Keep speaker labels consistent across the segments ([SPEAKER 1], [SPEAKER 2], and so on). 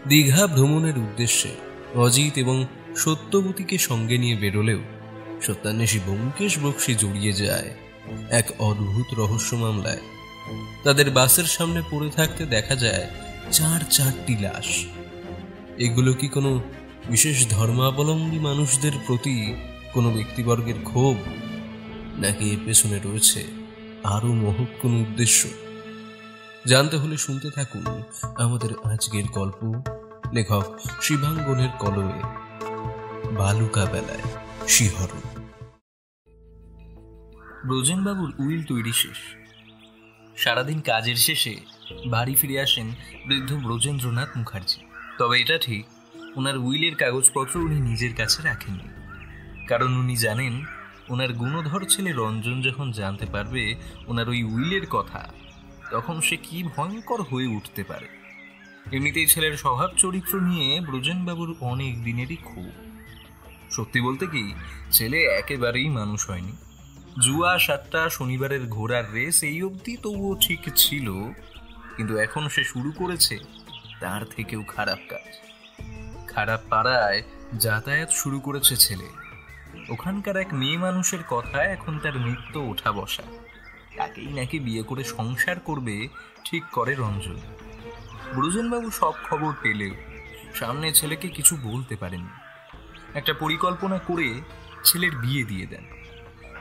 [SPEAKER 1] দীঘা ভ্রমণের উদ্দেশ্যে অজিত এবং সত্যবতীকে সঙ্গে নিয়ে বেরোলেও সত্যান্বেষী ব্যোমকেশ বক্সী জড়িয়ে যায় এক অদ্ভুত রহস্য মামলায়। তাদের বাসের সামনে পড়ে থাকতে দেখা যায় চারটি লাশ। এগুলো কি কোনো বিশেষ ধর্মাবলম্বী মানুষদের প্রতি কোনো ব্যক্তিবর্গের ক্ষোভ, নাকি এর পেছনে রয়েছে আরো মহৎ কোনো উদ্দেশ্য? জানতে হলে শুনতে থাকুন আমাদের আজকের গল্প, লেখক শিবাঙ্গনের কলমে বালুকা বেলায় শিহরণ।
[SPEAKER 2] ব্রজেনবাবুর উইল তৈরি শেষ। সারাদিন কাজের শেষে বাড়ি ফিরে আসেন বৃদ্ধ ব্রজেন্দ্রনাথ মুখার্জি। তবে এটা ঠিক, ওনার উইলের কাগজপত্র উনি নিজের কাছে রাখেননি। কারণ উনি জানেন ওনার গুণধর ছেলে রঞ্জন যখন জানতে পারবে ওনার ওই উইলের কথা, তখন সে কি ভয়ঙ্কর হয়ে উঠতে পারে। এমনিতেই ছেলের স্বভাব চরিত্র নিয়ে ব্রজেনবাবুর অনেক দিনেরই ক্ষোভ। সত্যি বলতে কি, ছেলে একেবারেই মানুষ হয়নি। জুয়া, সাতটা, শনিবারের ঘোড়ার রেস এই অবধি তবুও ঠিক ছিল, কিন্তু এখন সে শুরু করেছে তার থেকেও খারাপ কাজ। খারাপ পাড়ায় যাতায়াত শুরু করেছে ছেলে। ওখানকার এক মেয়ে মানুষের কথায় এখন তার নিত্য ওঠা বসা। তাকেই নাকি বিয়ে করে সংসার করবে ঠিক করে রঞ্জন। ব্রজেনবাবু সব খবর পেলেও সামনে ছেলেকে কিছু বলতে পারেন। একটা পরিকল্পনা করে ছেলের বিয়ে দিয়ে দেন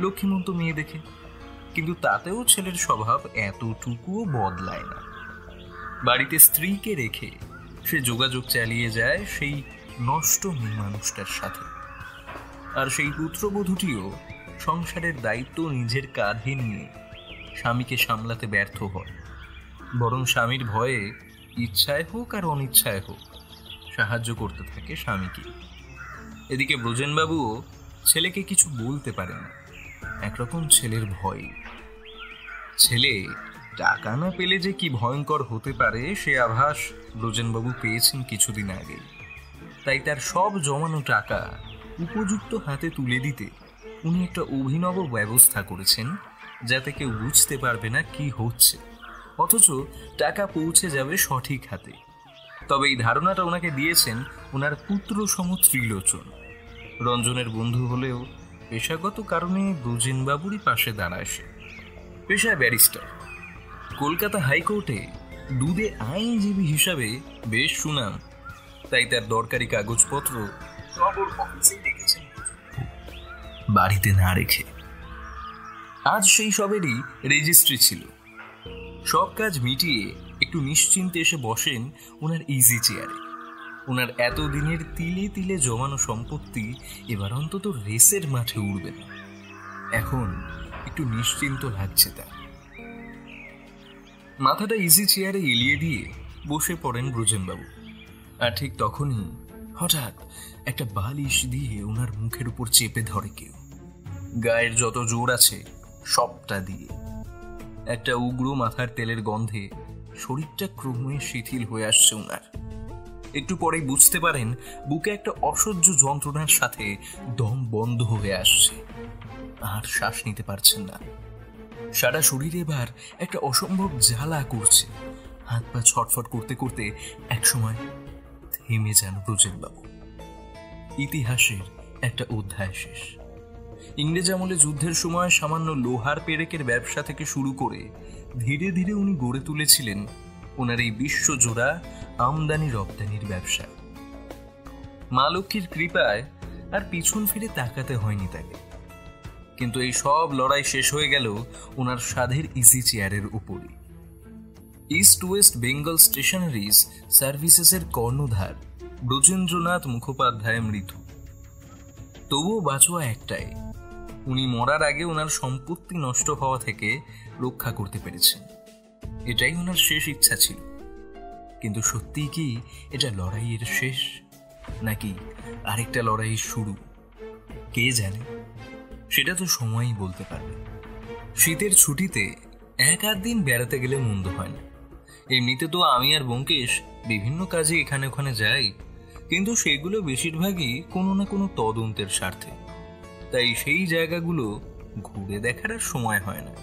[SPEAKER 2] লক্ষ্মীমন্ত মেয়ে দেখে, কিন্তু তাতেও ছেলের স্বভাব এতটুকুও বদলায় না। বাড়িতে স্ত্রীকে রেখে সে যোগাযোগ চালিয়ে যায় সেই নষ্ট মেয়ে মানুষটার সাথে। আর সেই পুত্রবধূটিও সংসারের দায়িত্ব নিজের কাঁধে নিয়ে স্বামীকে সামলাতে ব্যর্থ হয়, বরং স্বামীর ভয়ে ইচ্ছায় হোক আর অনিচ্ছায় হোক সাহায্য করতে থাকে স্বামীকে। এদিকে ব্রজেনবাবুও ছেলেকে কিছু বলতে পারে না, একরকম ছেলের ভয়। ছেলে টাকা না পেলে যে কি ভয়ঙ্কর হতে পারে সে আভাস ব্রজেনবাবু পেয়েছেন কিছুদিন আগে। তাই তার সব জমানো টাকা উপযুক্ত হাতে তুলে দিতে উনি একটা অভিনব ব্যবস্থা করেছেন, যাতে কেউ বুঝতে পারবে না কি হচ্ছে, অথচ টাকা পৌঁছে যাবে সঠিক হাতে। তবে এই ধারণাটা ওনাকে দিয়েছেন ওনার পুত্র সম ত্রিলোচন। রঞ্জনের বন্ধু হলেও পেশাগত কারণে ব্রজেনবাবুরই পাশে দাঁড়ায় সে। পেশায় ব্যারিস্টার, কলকাতা হাইকোর্টে দুধে আইনজীবী হিসাবে বেশ সুনাম। তাই তার দরকারি কাগজপত্র সব ওর অফিসেই রেখেছেন, বাড়িতে না রেখে। আজ সেই সবেরই রেজিস্ট্রি ছিল। সব কাজ মিটিয়ে একটু নিশ্চিন্তে এসে বসেন ওনার ইজি চেয়ারে। ওনার এতদিনের তিলে তিলে জমানো সম্পত্তি এবার অন্তত রেসের মাঠে উঠবে না। এখন একটু নিশ্চিন্ত লাগছে তার। মাথাটা ইজি চেয়ারে এলিয়ে দিয়ে বসে পড়েন ব্রজেনবাবু। আর ঠিক তখনই হঠাৎ একটা বালিশ দিয়ে ওনার মুখের উপর চেপে ধরে কেউ, গায়ের যত জোর আছে সবটা দিয়ে। একটা উগ্র মাথার তেলের গন্ধে শরীরটা ক্রমে শিথিল হয়ে আসছে ওনার। একটু পরেই বুঝতে পারেন বুকে একটা অসহ্য যন্ত্রণার সাথে দম বন্ধ হয়ে আসছে, আর শ্বাস নিতে পারছেন না। সারা শরীরে এবার একটা অসম্ভব জ্বালা করছে। হাত পা ছটফট করতে করতে একসময় থেমে যান ব্রজেনবাবু। ইতিহাসের একটা অধ্যায় শেষ। ইংরেজ আমলে যুদ্ধের সময় সামান্য লোহার পেরেকের ব্যবসা থেকে শুরু করে ধীরে ধীরে উনি গড়ে তুলেছিলেন ওনার এই বিশ্বজোড়া আমদানি রপ্তানির ব্যবসা। মা লক্ষ্মীর কৃপায় আর পিছন ফিরে তাকাতে হয়নি তাকে। কিন্তু এই সব লড়াই শেষ হয়ে গেল ওনার সাধের ইজি চেয়ারের উপরই। ইস্ট ওয়েস্ট বেঙ্গল স্টেশনারিজ সার্ভিসেসের কর্ণধার ব্রজেন্দ্রনাথ মুখোপাধ্যায় মৃত্যু। তবুও বাঁচোয়া একটাই, উনি মরার আগে ওনার সম্পত্তি নষ্ট হওয়া থেকে রক্ষা করতে পেরেছেন। এটাই ওনার শেষ ইচ্ছা ছিল। কিন্তু সত্যিই কি এটা লড়াইয়ের শেষ, নাকি আরেকটা লড়াইয়ের শুরু? কে জানে, সেটা তো সময়ই বলতে পারবে। শীতের ছুটিতে এক আধ দিন বেড়াতে গেলে মন্দ হয় না। এমনিতে তো আমি আর ব্যোমকেশ বিভিন্ন কাজে এখানে ওখানে যাই, কিন্তু সেগুলো বেশিরভাগই কোনো না কোনো তদন্তের স্বার্থে। তাই সেই জায়গাগুলো ঘুরে দেখার আর সময় হয় না।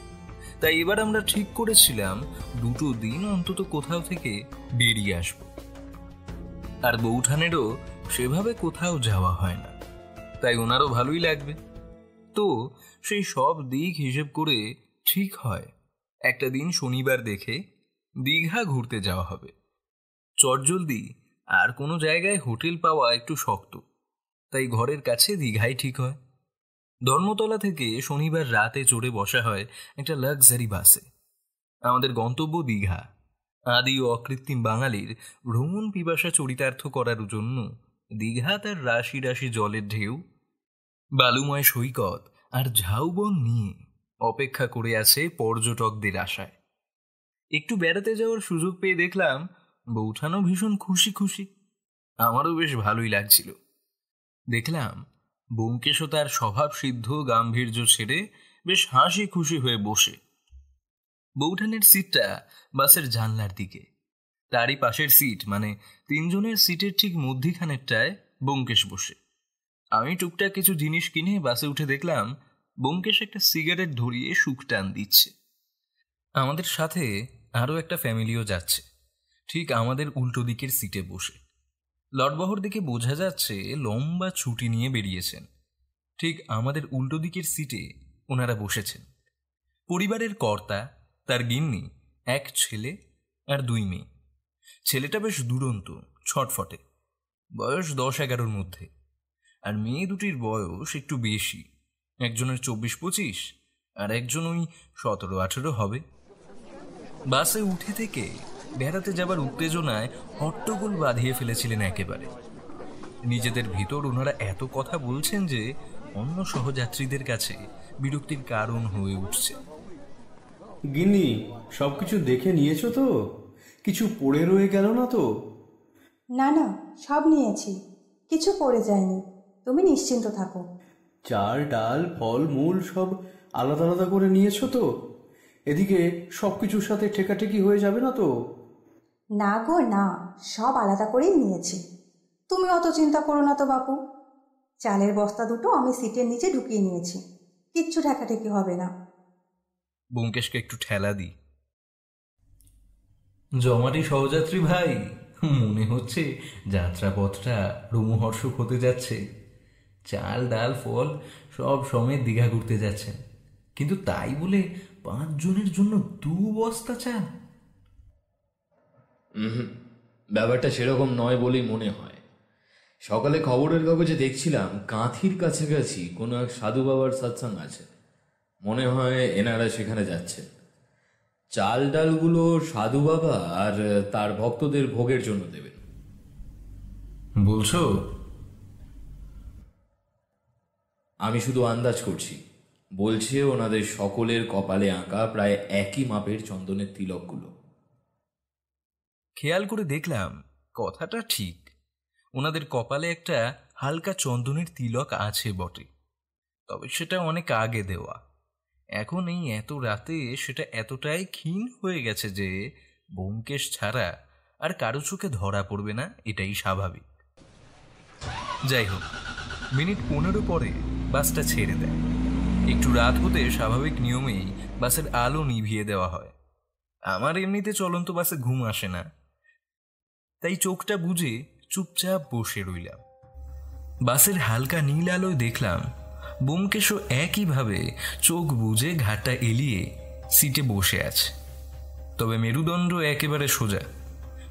[SPEAKER 2] তাই এবার আমরা ঠিক করেছিলাম 2 দিন অন্তত কোথাও থেকে বেরিয়ে আসব। আর বৌঠানেরও সেভাবে কোথাও যাওয়া হয় না, তাই ওনারও ভালোই লাগবে। তো সেই সব দিক হিসেব করে ঠিক হয় একটা দিন শনিবার দেখে দীঘা ঘুরতে যাওয়া হবে। চটজলদি আর কোনো জায়গায় হোটেল পাওয়া একটু শক্ত, তাই ঘরের কাছে দীঘাই ঠিক হয়। ধর্মতলা থেকে শনিবার রাতে চড়ে বসা হয় একটা লাক্সারি বাসে। আমাদের গন্তব্য দীঘা। আদি ও অকৃত্রিম বাঙালির ভ্রমণ পিপাসা চরিতার্থ করার জন্য দীঘা তার রাশি রাশি জলের ঢেউ, বালুময় সৈকত আর ঝাউবন নিয়ে অপেক্ষা করে আছে পর্যটকদের আশায়। একটু বেড়াতে যাওয়ার সুযোগ পেয়ে দেখলাম বৌঠানও ভীষণ খুশি খুশি। আমারও বেশ ভালোই লাগছিল। দেখলাম ব্যোমকেশও তার স্বভাব সিদ্ধ গাম্ভীর্য ছেড়ে বেশ হাসি খুশি হয়ে বসে। বৌঠানের সিটটা বাসের জানলার দিকে, তারই পাশের সিট মানে 3 জনের সিটের ঠিক মধ্যিখানেরটায় ব্যোমকেশ বসে। আমি টুকটাক কিছু জিনিস কিনে বাসে উঠে দেখলাম ব্যোমকেশ একটা সিগারেট ধরিয়ে সুখ টান দিচ্ছে। আমাদের সাথে আরও একটা ফ্যামিলিও যাচ্ছে, ঠিক আমাদের উল্টো দিকের সিটে বসে। লটবহর দিকে বোঝা যাচ্ছে লম্বা ছুটি নিয়ে বেরিয়েছেন। ঠিক আমাদের উল্টো দিকের সিটে ওনারা বসেছেন। পরিবারের কর্তা, তার গিন্নি, এক ছেলে আর 2 মেয়ে। ছেলেটা বেশ দুরন্ত, ছটফটে, বয়স 10-11-র মধ্যে, আর মেয়ে দুটির বয়স একটু বেশি, একজনের 24-25 আর একজন ওই 17-18 হবে। বাসে উঠে থেকে বেড়াতে যাবার উত্তেজনায় হট্টগোল বাঁধিয়ে ফেলেছিলেন একেবারে। নিজেদের ভিতর ওনারা এত কথা বলছেন যে অন্য সহযাত্রীদের কাছে বিরক্তির কারণ হয়ে উঠছে।
[SPEAKER 3] গিন্নি, সবকিছু দেখে নিয়েছো তো? কিছু পড়ে রয়ে গেল না তো?
[SPEAKER 4] না না, সব নিয়েছি, কিছু পড়ে যায়নি, তুমি নিশ্চিন্ত থাকো।
[SPEAKER 3] চাল, ডাল, ফল, মূল সব আলাদা আলাদা করে নিয়েছো তো? এদিকে সবকিছুর সাথে ঠেকাঠেকি হয়ে যাবে না তো?
[SPEAKER 4] না গো না, সব আলাদা করেই নিয়েছি, তুমি অত চিন্তা করো না তো বাপু। চালের বস্তা দুটো আমি সিটের নিচে ঢুকিয়ে নিয়েছি, কিচ্ছু ঠেকাঠেকি হবে না।
[SPEAKER 2] ব্যোমকেশকে একটু ঠেলা দিই। জমাটি সহযাত্রী ভাই, মনে হচ্ছে যাত্রাপথটা রোমহর্ষক হতে যাচ্ছে। চাল, ডাল, ফল সব সমেত দীঘা ঘুরতে যাচ্ছেন, কিন্তু তাই বলে 5 জনের জন্য 2 বস্তা চাল?
[SPEAKER 5] ব্যাপারটা সেরকম নয় বলেই মনে হয়। সকালে খবরের কাগজে দেখছিলাম কাঁথির কাছাকাছি কোনো এক সাধু বাবার সৎসঙ্গ আছে। মনে হয় এনারা সেখানে যাচ্ছেন। চাল ডালগুলো সাধু বাবা আর তার ভক্তদের ভোগের জন্য দেবেন।
[SPEAKER 2] বলছো?
[SPEAKER 5] আমি শুধু আন্দাজ করছি। বলছে ওনাদের সকলের কপালে আঁকা প্রায় একই মাপের চন্দনের তিলকগুলো।
[SPEAKER 2] খেয়াল করে দেখলাম কথাটা ঠিক। ওনাদের কপালে একটা হালকা চন্দনের তিলক আছে বটে, তবে সেটা অনেক আগে দেওয়া। এখন এই এত রাতে সেটা এতটাই ক্ষীণ হয়ে গেছে যে ব্যোমকেশ ছাড়া আর কারো চোখে ধরা পড়বে না, এটাই স্বাভাবিক। যাই হোক, মিনিট 15 পরে বাসটা ছেড়ে দেয়। একটু রাত হতে স্বাভাবিক নিয়মেই বাসের আলো নিভিয়ে দেওয়া হয়। আমার এমনিতে চলন্ত বাসে ঘুম আসে না, তাই চোখটা বুজে চুপচাপ বসে রইলাম। বাসের হালকা নীল আলোয় দেখলাম ব্যোমকেশও একইভাবে চোখ বুজে ঘাটটা এলিয়ে সিটে বসে আছে, তবে মেরুদণ্ড একেবারে সোজা।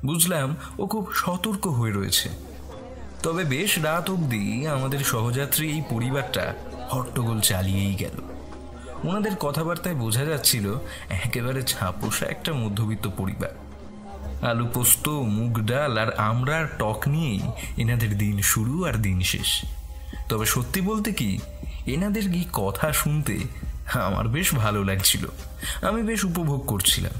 [SPEAKER 2] বুঝলাম ও খুব সতর্ক হয়ে রয়েছে। তবে বেশ রাত অবধি আমাদের সহযাত্রী এই পরিবারটা হট্টগোল চালিয়েই গেল। ওনাদের কথাবার্তায় বোঝা যাচ্ছিল একেবারে ছাপোষা একটা মধ্যবিত্ত পরিবার। আলু পোস্ত, মুগ ডাল আর আমড়ার টক নিয়েই এনাদের দিন শুরু আর দিন শেষ। তবে সত্যি বলতে কি, এনাদের কি কথা শুনতে আমার বেশ ভালো লাগছিল, আমি বেশ উপভোগ করছিলাম।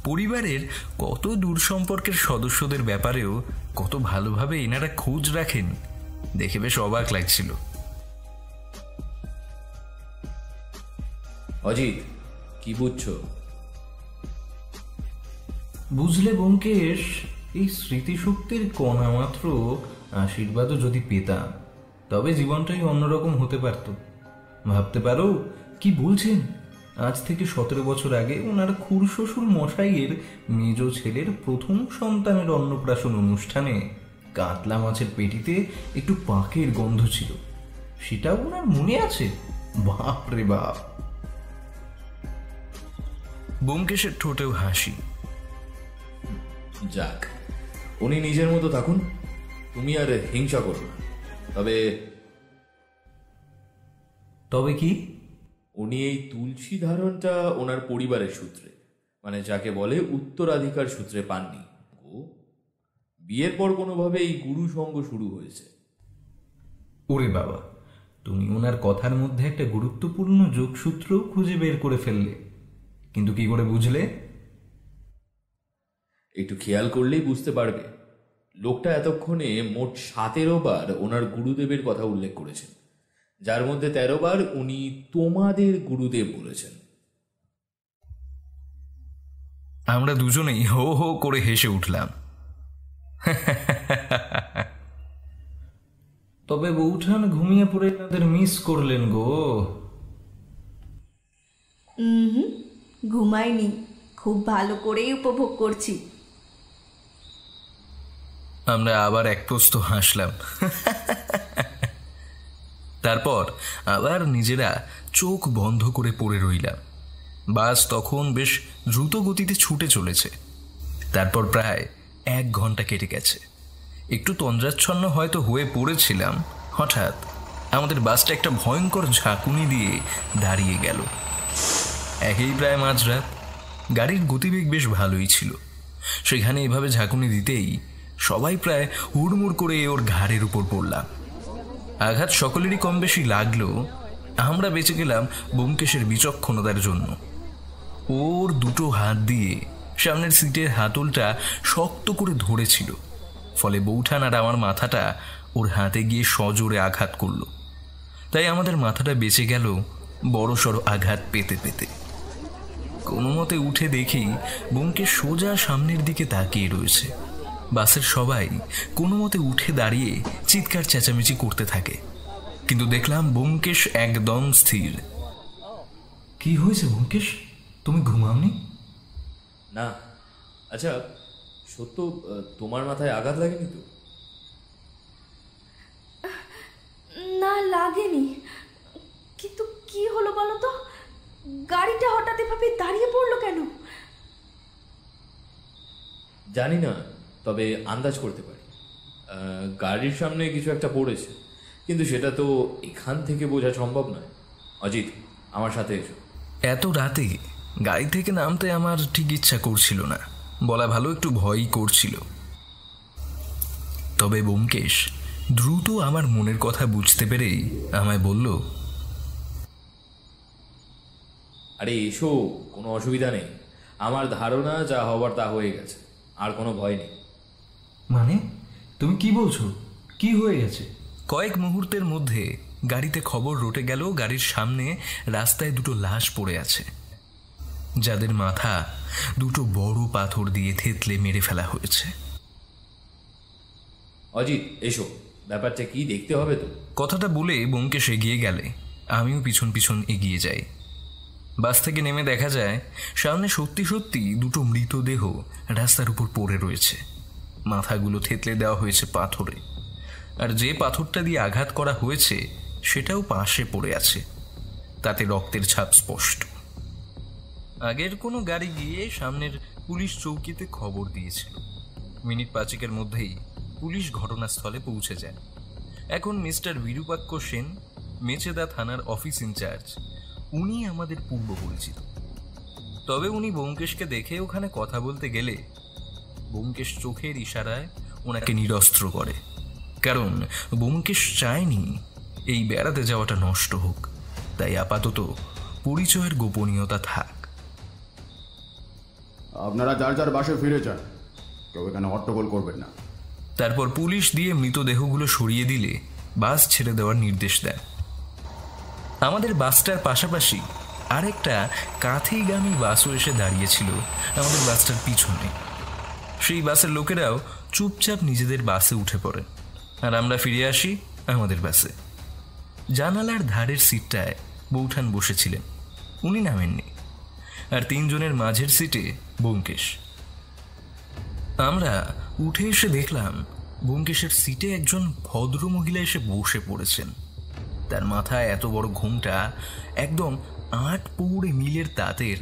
[SPEAKER 2] পরিবারের কত দূর সম্পর্কের সদস্যদের ব্যাপারেও কত ভালোভাবে এনারা খোঁজ রাখেন দেখে বেশ অবাক লাগছিল।
[SPEAKER 5] অজিত, কি বুঝছো?
[SPEAKER 2] বুঝলে ব্যোমকেশ, এই স্মৃতিশক্তির কণা মাত্র আশীর্বাদও যদি পেতাম তবে জীবনটাই অন্যরকম হতে পারত। ভাবতে পারো কি বলছেন? আজ থেকে 17 বছর আগে ওনার খুড়শ্বশুর মশাইয়ের মেজ ছেলের প্রথম সন্তানের অন্নপ্রাশন অনুষ্ঠানে কাতলা মাছের পেটিতে একটু পাকের গন্ধ ছিল, সেটা ওনার মনে আছে। বাপ রে বাপ।
[SPEAKER 1] ব্যোমকেশের ঠোঁটেও হাসি।
[SPEAKER 5] যাক, উনি নিজের মতো থাকুন, তুমি আর হিংসা করো না।
[SPEAKER 2] তবে কি?
[SPEAKER 5] উনি এই তুলসী ধারণটা ওনার পরিবারের সূত্রে, মানে যাকে বলে উত্তরাধিকার সূত্রে পাননি। বিয়ের পর কোনোভাবে এই গুরু সঙ্গ শুরু হয়েছে।
[SPEAKER 2] ওরে বাবা, তুমি ওনার কথার মধ্যে একটা গুরুত্বপূর্ণ যোগসূত্র খুঁজে বের করে ফেললে, কিন্তু কি করে বুঝলে?
[SPEAKER 5] একটু খেয়াল করলেই বুঝতে পারবে। লোকটা এতক্ষণে মোট 17 বার ওনার গুরুদেবের কথা উল্লেখ করেছেন, যার মধ্যে 13 বার উনি তোমাদের গুরুদেব বলেছেন।
[SPEAKER 1] আমরা দুজনেই হো হো করে হেসে উঠলাম।
[SPEAKER 2] তবে বৌঠান ঘুমিয়ে পড়ে তাদের মিস করলেন গো।
[SPEAKER 6] ঘুমাইনি, খুব ভালো করেই উপভোগ করছি।
[SPEAKER 1] আমরা আবার এক প্রস্ত হাসলাম। তারপর আবার নিজেরা চোখ বন্ধ করে পড়ে রইলাম। বাস তখন বেশ দ্রুত গতিতে ছুটে চলেছে। তারপর প্রায় 1 ঘন্টা কেটে গেছে। একটু তন্দ্রাচ্ছন্ন হয়তো হয়ে পড়েছিলাম, হঠাৎ আমাদের বাসটা একটা ভয়ঙ্কর ঝাঁকুনি দিয়ে দাঁড়িয়ে গেল। একেই প্রায় মাঝরাত, গাড়ির গতিবেগ বেশ ভালোই ছিল। সেখানে এভাবে ঝাঁকুনি দিতেই সবাই প্রায় হুড়মুড় করে ওর ঘাড়ের উপর পড়লাম। আঘাত সকলেরই কম বেশি লাগলো। আমরা বেঁচে গেলাম ব্যোমকেশের বিচক্ষণতার জন্য। ওর দুটো হাত দিয়ে সামনের সিটের হাতলটা শক্ত করে ধরেছিল, ফলে বৌঠান আর আমার মাথাটা ওর হাতে গিয়ে সজোরে আঘাত করলো। তাই আমাদের মাথাটা বেঁচে গেল বড়সড় আঘাত পেতে পেতে। কোনো মতে উঠে দেখি ব্যোমকেশ সোজা সামনের দিকে তাকিয়ে রয়েছে। বাসের সবাই কোনো মতে উঠে দাঁড়িয়ে চিৎকার চেঁচামেচি করতে থাকে, কিন্তু দেখলাম ব্যোমকেশ একদম স্থির।
[SPEAKER 2] কি হয়েছে ব্যোমকেশ, তুমি ঘুমাওনি?
[SPEAKER 5] না। আচ্ছা সত্য, তোমার মাথায় আঘাত লাগেনি তো?
[SPEAKER 6] না, লাগেনি। কিন্তু কি হলো বলো তো, গাড়িটা হঠাৎ এভাবে দাঁড়িয়ে পড়লো কেন?
[SPEAKER 5] জানি না, তবে আন্দাজ করতে পারি গাড়ির সামনে কিছু একটা পড়েছে, কিন্তু সেটা তো এখান থেকে বোঝা সম্ভব নয়। অজিত, আমার সাথে এসো।
[SPEAKER 1] এত রাতে গাড়ি থেকে নামতে আমার ঠিক ইচ্ছা করছিল না, বলা ভালো একটু ভয়ই করছিল। তবে ব্যোমকেশ দ্রুত আমার মনের কথা বুঝতে পেরেই আমায় বলল,
[SPEAKER 5] আরে এসো, কোনো অসুবিধা নেই। আমার ধারণা যা হবার তা হয়ে গেছে, আর কোনো ভয় নেই।
[SPEAKER 2] মানে তুমি কি বলছো, কি হয়ে গেছে?
[SPEAKER 1] কয়েক মুহূর্তের মধ্যে গাড়িতে খবর রটে গেল গাড়ির সামনে রাস্তায় দুটো লাশ পড়ে আছে, যাদের মাথা দুটো বড় পাথর দিয়ে থেতলে মেরে ফেলা হয়েছে।
[SPEAKER 5] অজিত এসো, ব্যাপারটা কি দেখতে হবে তো।
[SPEAKER 1] কথাটা বলে ব্যোমকেশ এগিয়ে গেলে আমিও পিছন পিছন এগিয়ে যাই। বাস থেকে নেমে দেখা যায় সামনে সত্যি সত্যি দুটো মৃতদেহ রাস্তার উপর পড়ে রয়েছে। মাথাগুলো থেতলে দেওয়া হয়েছে পাথরে, আর যে পাথরটা দিয়ে আঘাত করা হয়েছে সেটাও পাশে পড়ে আছে, তাতে রক্তের ছাপ স্পষ্ট। আগের কোনো গাড়ি গিয়ে সামনের পুলিশ চৌকিতে খবর দিয়েছিল। মিনিট 5 মধ্যেই পুলিশ ঘটনাস্থলে পৌঁছে যায়। এখন মিস্টার বিরূপাক্ষ সেন, মেচেদা থানার অফিস ইনচার্জ, উনি আমাদের পূর্ব পরিচিত। তবে উনি ব্যোমকেশকে দেখে ওখানে কথা বলতে গেলে ব্যোমকেশ চোখের ইশারায় ওনাকে নিরস্ত্র করে, কারণ ব্যোমকেশ চায়নি এই বেড়াতে যাওয়াটা নষ্ট হোক। তাই আপাতত পরিচয়ের গোপনীয়তা থাক।
[SPEAKER 7] আপনারা যার যার বাসে ফিরে যান, কেউ এখানে হট্টগোল করবেন না।
[SPEAKER 1] তারপর পুলিশ দিয়ে মৃতদেহগুলো সরিয়ে দিলে বাস ছেড়ে দেওয়ার নির্দেশ দেন। আমাদের বাসটার পাশাপাশি আরেকটা কাঁথিগামী বাসও এসে দাঁড়িয়েছিল আমাদের বাসটার পিছনে। সেই বাসের লোকেরাও চুপচাপ নিজেদের বাসে উঠে পড়ে, আর আমরা ফিরে আসি আমাদের বাসে। জানালার ধারের সিটটায় বৌঠান বসেছিলেন।
[SPEAKER 2] উনি নামেননি, আর 3 জনের মাঝের সিটে ব্যোমকেশ। আমরা উঠে এসে দেখলাম ব্যোমকেশের সিটে একজন ভদ্র মহিলা এসে বসে পড়েছেন। তার মাথায় এত বড় ঘুমটা, একদম 8 পৌড়ে মিলের তাঁতের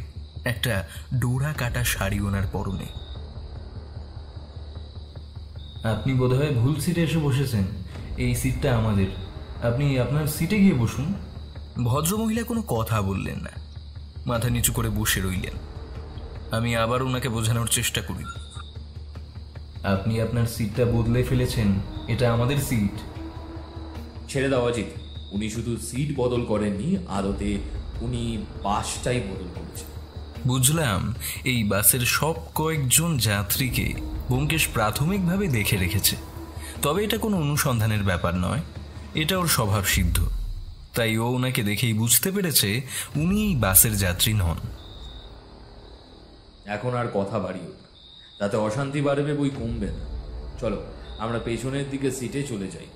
[SPEAKER 2] একটা ডোরা কাটা শাড়ি ওনার পরনে। আপনি বোধহয় ভুল সিটে এসে বসেছেন, এই সিটটা আমাদের, আপনি আপনার সিটে গিয়ে বসুন। ভদ্রমহিলা কোনো কথা বললেন না, মাথা নিচু করে বসে রইলেন। আমি আবার ওনাকে বোঝানোর চেষ্টা করি, আপনি আপনার সিটটা বদলে ফেলেছেন, এটা আমাদের সিট।
[SPEAKER 5] ছেড়ে দেওয়া উচিত। উনি শুধু সিট বদল করেননি, আদতে উনি বাসটাই বদল করেছেন।
[SPEAKER 2] বুঝলাম এই বাসের সব কয়েকজন যাত্রীকে ব্যোমকেশ প্রাথমিকভাবে দেখে রেখেছে, তবে এটা কোনো অনুসন্ধানের ব্যাপার নয়, এটা ওর স্বভাব সিদ্ধ। তাই ও ওনাকে দেখেই বুঝতে পেরেছে উনি এই বাসের যাত্রী নন।
[SPEAKER 5] এখন আর কথা বাড়িও না, তাতে অশান্তি বাড়বে বই কমবে না। চলো আমরা পেছনের দিকে সিটে চলে যাই,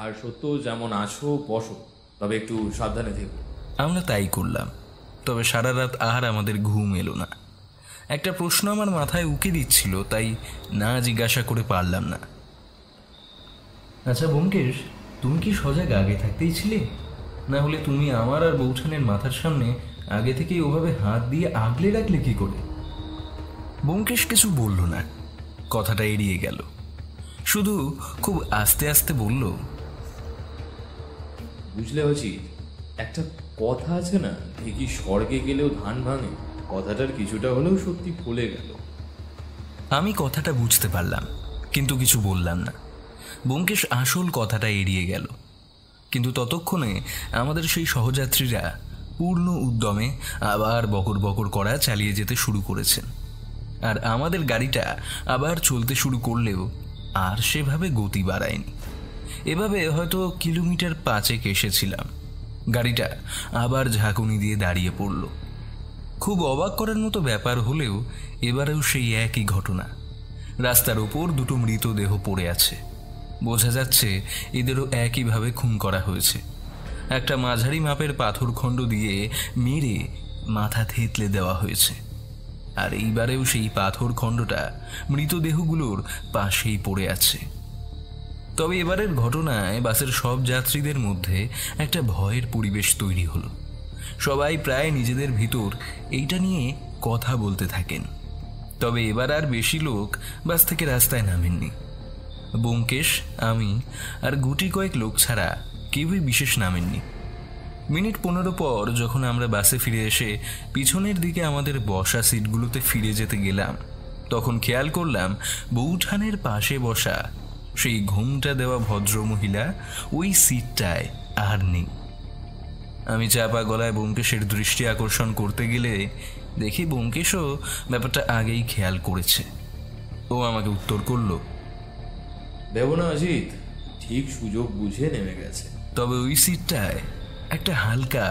[SPEAKER 5] আর সত্য যেমন আছো বসো, তবে একটু সাবধানে থেকো।
[SPEAKER 2] আমরা তাই করলাম, তবে সারা রাত আর আমাদের ঘুম এলো না। একটা প্রশ্ন আমার মাথায় উকি দিচ্ছিল, তাই না জিজ্ঞাসা করে পারলাম না। আচ্ছা ব্যোমকেশ, তুমি কি সজাগ আগে থাকতেই ছিলে? না হলে তুমি আমার আর বৌঠানের মাথার সামনে আগে থেকেই ওভাবে হাত দিয়ে আগলে রাখলে কি করে? ব্যোমকেশ কিছু বলল না, কথাটা এড়িয়ে গেল। শুধু খুব আস্তে আস্তে বলল,
[SPEAKER 5] বুঝলে হচ্ছি, একটা কথা আছে না, ঠিকই স্বর্গে গেলেও ধান ভাঙে, কথাটার কিছুটা হলেও সত্যি ফলে গেল।
[SPEAKER 2] আমি কথাটা বুঝতে পারলাম, কিন্তু কিছু বললাম না। ব্যোমকেশ আসল কথাটা এড়িয়ে গেল, কিন্তু ততক্ষণে আমাদের সেই সহযাত্রীরা পূর্ণ উদ্যমে আবার বকর বকর করা চালিয়ে যেতে শুরু করেছেন। আর আমাদের গাড়িটা আবার চলতে শুরু করলেও আর সেভাবে গতি বাড়ায়নি। এভাবে হয়তো কিলোমিটার 5 এসেছিলাম, গাড়িটা আবার ঝাঁকুনি দিয়ে দাঁড়িয়ে পড়ল। খুব অবাক করার মতো ব্যাপার হলেও এবারেও সেই একই ঘটনা। রাস্তার ওপর 2টো মৃতদেহ পড়ে আছে, বোঝা যাচ্ছে এদেরও একইভাবে খুন করা হয়েছে। একটা মাঝারি মাপের পাথরখণ্ড দিয়ে মেরে মাথা থেতলে দেওয়া হয়েছে, আর এইবারেও সেই পাথরখণ্ডটা মৃতদেহগুলোর পাশেই পড়ে আছে। তবে এবারের ঘটনায় বাসের সব যাত্রীদের মধ্যে একটা ভয়ের পরিবেশ তৈরি হলো। সবাই প্রায় নিজেদের ভিতর এইটা নিয়ে কথা বলতে থাকেন। তবে এবার আর বেশি লোক বাস থেকে রাস্তায় নামেননি। ব্যোমকেশ, আমি আর গুটি কয়েক লোক ছাড়া কেউই বিশেষ নামেননি। মিনিট 15 পর যখন আমরা বাসে ফিরে এসে পিছনের দিকে আমাদের বসা সিটগুলোতে ফিরে যেতে গেলাম, তখন খেয়াল করলাম বৌঠানের পাশে বসা সেই ঘুমটা দেওয়া ভদ্রমহিলা ওই সিটটায় আর নেই। আমি চাপা গলায় ব্যোমকেশের দৃষ্টি আকর্ষণ করতে গেলে দেখি ব্যোমকেশও ব্যাপারটা আগেই খেয়াল করেছে। ও আমাকে উত্তর করল,
[SPEAKER 5] ভেবো না অজিত, ঠিক সুযোগ বুঝে নেমে গেছে।
[SPEAKER 2] তবে ওই সিটটায় একটা হালকা